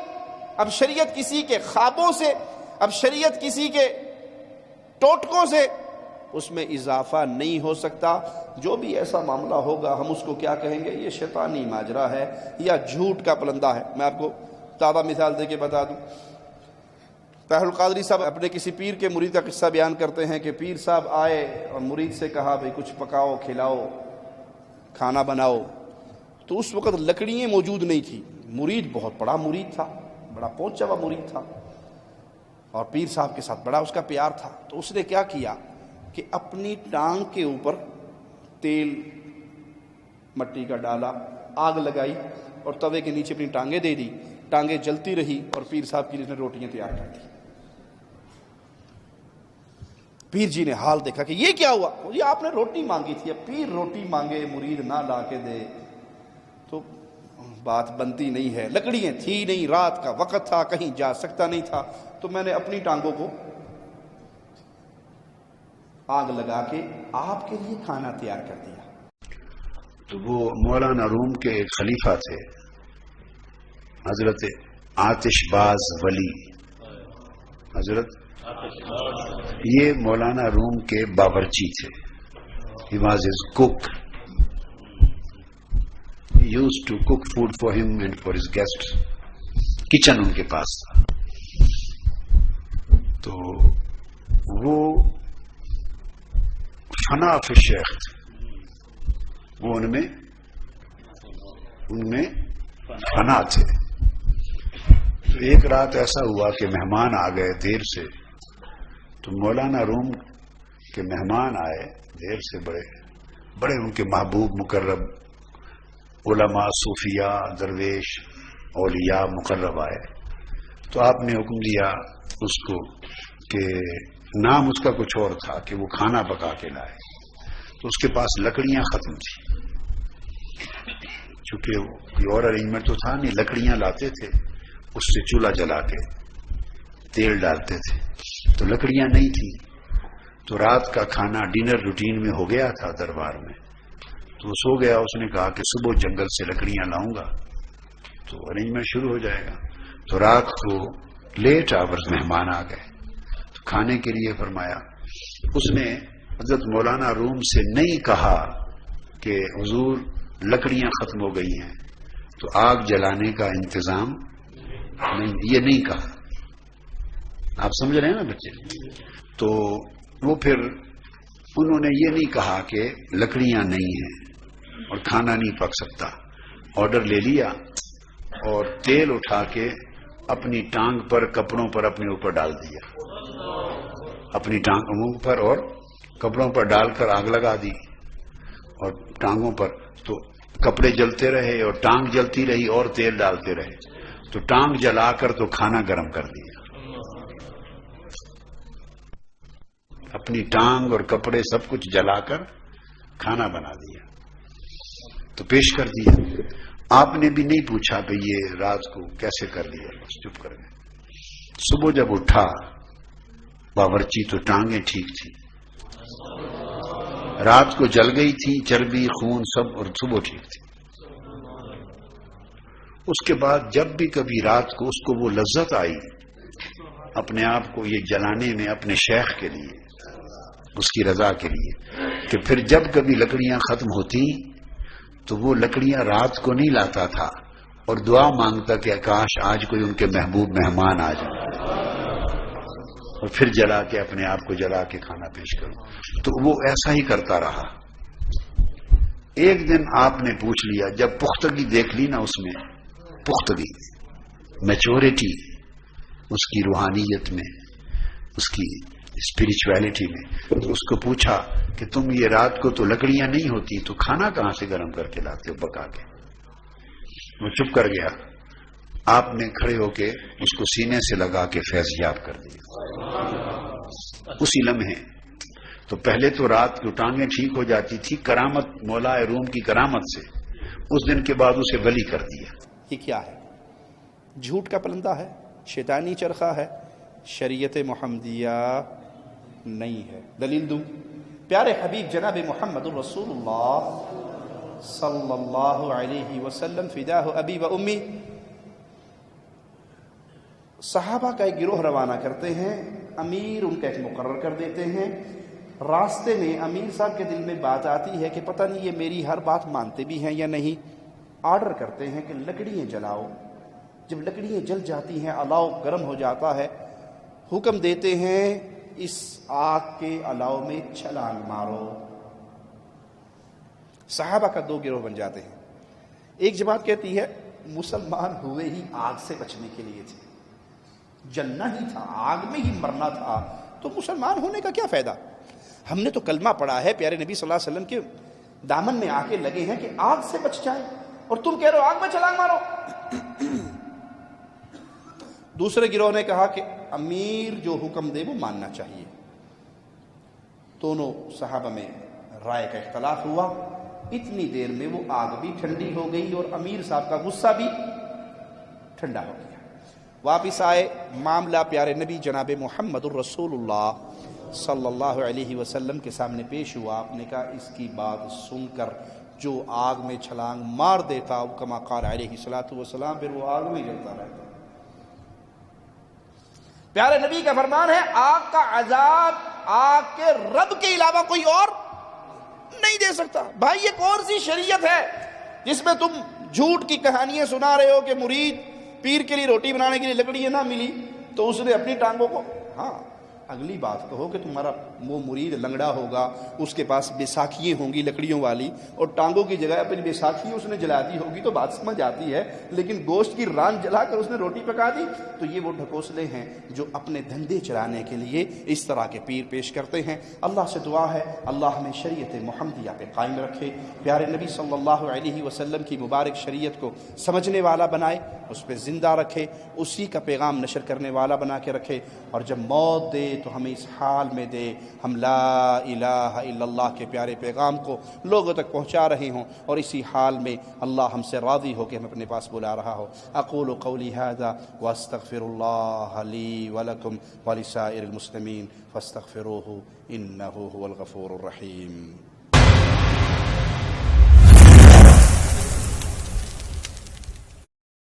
اب شریعت کسی کے خوابوں سے، اب شریعت کسی کے ٹوٹکوں سے اس میں اضافہ نہیں ہو سکتا. جو بھی ایسا معاملہ ہوگا ہم اس کو کیا کہیں گے؟ یہ شیطانی ماجرا ہے یا جھوٹ کا پلندہ ہے. میں آپ کو تازہ مثال دے کے بتا دوں. طاہر القادری صاحب اپنے کسی پیر کے مرید کا قصہ بیان کرتے ہیں کہ پیر صاحب آئے اور مرید سے کہا بھئی کچھ پکاؤ، کھلاؤ، کھانا بناؤ. تو اس وقت لکڑیاں موجود نہیں تھی. مرید بہت بڑا مرید تھا، بڑا پہنچا ہوا مرید تھا، اور پیر صاحب کے ساتھ بڑا اس کا پیار تھا. تو اس نے کیا کیا کہ اپنی ٹانگ کے اوپر تیل مٹی کا ڈالا، آگ لگائی اور توے کے نیچے اپنی ٹانگیں دے دی. ٹانگیں جلتی رہی اور پیر صاحب کے لیے روٹیاں تیار کر دی. پیر جی نے حال دیکھا کہ یہ کیا ہوا. یہ آپ نے روٹی مانگی تھی. اب پیر روٹی مانگے، مرید نہ لا کے دے تو بات بنتی نہیں ہے. لکڑیاں تھی نہیں، رات کا وقت تھا، کہیں جا سکتا نہیں تھا، تو میں نے اپنی ٹانگوں کو آگ لگا کے آپ کے لیے کھانا تیار کر دیا. تو وہ مولانا روم کے ایک خلیفہ تھے، حضرت آتش باز ولی. حضرت یہ مولانا روم کے باورچی تھے. He was his cook. He used to cook food for him and for his guests. Kitchen ان کے پاس تھا. تو وہ فنا فی الشیخ تھے. وہ ان میں فنا تھے. تو ایک رات ایسا ہوا کہ مہمان آ گئے دیر سے. تو مولانا روم کے مہمان آئے دیر سے، بڑے ان کے محبوب مقرب علماء، صوفیاء، درویش، اولیاء مقرب آئے. تو آپ نے حکم دیا اس کو کہ نام اس کا کچھ اور تھا کہ وہ کھانا پکا کے لائے. تو اس کے پاس لکڑیاں ختم تھی، چونکہ کوئی اور ارینجمنٹ تو تھا نہیں. لکڑیاں لاتے تھے، اس سے چولہا جلا کے تیل ڈالتے تھے. تو لکڑیاں نہیں تھی. تو رات کا کھانا ڈنر روٹین میں ہو گیا تھا دربار میں. تو وہ سو گیا. اس نے کہا کہ صبح جنگل سے لکڑیاں لاؤں گا تو ارینجمنٹ شروع ہو جائے گا. تو رات کو لیٹ آورز مہمان آ گئے. تو کھانے کے لیے فرمایا. اس نے حضرت مولانا روم سے نہیں کہا کہ حضور لکڑیاں ختم ہو گئی ہیں تو آگ جلانے کا انتظام نہیں، یہ نہیں کہا. آپ سمجھ رہے ہیں نا بچے. تو وہ پھر انہوں نے یہ نہیں کہا کہ لکڑیاں نہیں ہیں اور کھانا نہیں پک سکتا. آرڈر لے لیا اور تیل اٹھا کے اپنی ٹانگ پر، کپڑوں پر اپنے اوپر ڈال دیا. اپنی ٹانگوں پر اور کپڑوں پر ڈال کر آگ لگا دی اور ٹانگوں پر. تو کپڑے جلتے رہے اور ٹانگ جلتی رہی اور تیل ڈالتے رہے. تو ٹانگ جلا کر تو کھانا گرم کر دیا. اپنی ٹانگ اور کپڑے سب کچھ جلا کر کھانا بنا دیا. تو پیش کر دیا. آپ نے بھی نہیں پوچھا بھئی یہ رات کو کیسے کر لیا، بس چپ کر گئے. صبح جب اٹھا باورچی تو ٹانگیں ٹھیک تھی. رات کو جل گئی تھی چربی، خون سب، اور صبح ٹھیک تھی. اس کے بعد جب بھی کبھی رات کو اس کو وہ لذت آئی اپنے آپ کو یہ جلانے میں اپنے شیخ کے لیے، اس کی رضا کے لیے، کہ پھر جب کبھی لکڑیاں ختم ہوتی تو وہ لکڑیاں رات کو نہیں لاتا تھا اور دعا مانگتا کہ کاش آج کوئی ان کے محبوب مہمان آ جائے، اور پھر جلا کے اپنے آپ کو جلا کے کھانا پیش کروں. تو وہ ایسا ہی کرتا رہا. ایک دن آپ نے پوچھ لیا، جب پختگی دیکھ لی نا، اس میں پختگی، میچورٹی اس کی روحانیت میں، اس کی اسپرچویلٹی میں، تو اس کو پوچھا کہ تم یہ رات کو تو لکڑیاں نہیں ہوتی تو کھانا کہاں سے گرم کر کے لاتے ہو پکا کے؟ وہ چپ کر گیا. آپ نے کھڑے ہو کے اس کو سینے سے لگا کے فیض یاب کر دیا اسی لمحے. تو پہلے تو رات کی ٹانگیں ٹھیک ہو جاتی تھی، کرامت مولا روم کی کرامت سے. اس دن کے بعد اسے ولی کر دیا. یہ کیا ہے؟ جھوٹ کا پلندہ ہے، شیطانی چرخہ ہے، شریعت محمدیہ نہیں ہے. دلیل دوں؟ پیارے حبیب جناب محمد الرسول اللہ صلی اللہ علیہ وسلم فداہ ابی و امی، صحابہ کا ایک گروہ روانہ کرتے ہیں. امیر ان کا ایک مقرر کر دیتے ہیں. راستے میں امیر صاحب کے دل میں بات آتی ہے کہ پتہ نہیں یہ میری ہر بات مانتے بھی ہیں یا نہیں. آرڈر کرتے ہیں کہ لکڑیاں جلاؤ. جب لکڑیاں جل جاتی ہیں، الاؤ گرم ہو جاتا ہے، حکم دیتے ہیں اس آگ کے الاؤ میں چھلانگ مارو. صحابہ کا دو گروہ بن جاتے ہیں. ایک جماعت کہتی ہے مسلمان ہوئے ہی آگ سے بچنے کے لیے تھے، جلنا ہی تھا، آگ میں ہی مرنا تھا، تو مسلمان ہونے کا کیا فائدہ؟ ہم نے تو کلمہ پڑھا ہے، پیارے نبی صلی اللہ علیہ وسلم کے دامن میں آ کے لگے ہیں کہ آگ سے بچ جائے، اور تم کہہ رہے ہو آگ میں چھلانگ مارو. دوسرے گروہ نے کہا کہ امیر جو حکم دے وہ ماننا چاہیے. دونوں صحابہ میں رائے کا اختلاف ہوا. اتنی دیر میں وہ آگ بھی ٹھنڈی ہو گئی اور امیر صاحب کا غصہ بھی ٹھنڈا ہو گیا. واپس آئے، معاملہ پیارے نبی جناب محمد الرسول اللہ صلی اللہ علیہ وسلم کے سامنے پیش ہوا. آپ نے کہا اس کی بات سن کر جو آگ میں چھلانگ مار دیتا کما قال علیہ الصلوۃ والسلام، پھر وہ آگ میں جلتا رہتا. پیارے نبی کا فرمان ہے آگ کا عذاب آگ کے رب کے علاوہ کوئی اور نہیں دے سکتا. بھائی یہ کون سی شریعت ہے جس میں تم جھوٹ کی کہانیاں سنا رہے ہو کہ مرید پیر کے لیے روٹی بنانے کے لیے لکڑیاں نہ ملی تو اس نے اپنی ٹانگوں کو، ہاں اگلی بات کہو کہ تمہارا وہ مرید لنگڑا ہوگا، اس کے پاس بیساکھیاں ہوں گی لکڑیوں والی، اور ٹانگوں کی جگہ اپنی بیساکھی اس نے جلا دی ہوگی تو بات سمجھ آتی ہے. لیکن گوشت کی ران جلا کر اس نے روٹی پکا دی، تو یہ وہ ڈھکوسلے ہیں جو اپنے دھندے چلانے کے لیے اس طرح کے پیر پیش کرتے ہیں. اللہ سے دعا ہے اللہ ہمیں شریعت محمدیہ پہ قائم رکھے، پیارے نبی صلی اللہ علیہ وسلم کی مبارک شریعت کو سمجھنے والا بنائے، اس پہ زندہ رکھے، اسی کا پیغام نشر کرنے والا بنا کے رکھے، اور جب موت دے تو ہمیں اس حال میں دے ہم لا الہ الا اللہ کے پیارے پیغام کو لوگوں تک پہنچا رہے ہوں، اور اسی حال میں اللہ ہم سے راضی ہو کے ہم اپنے پاس بلا رہا ہو. اقول قولی ھذا واستغفر اللہ لی ولکم ولسائر المسلمین فاستغفروہ انہ هو الغفور الرحیم.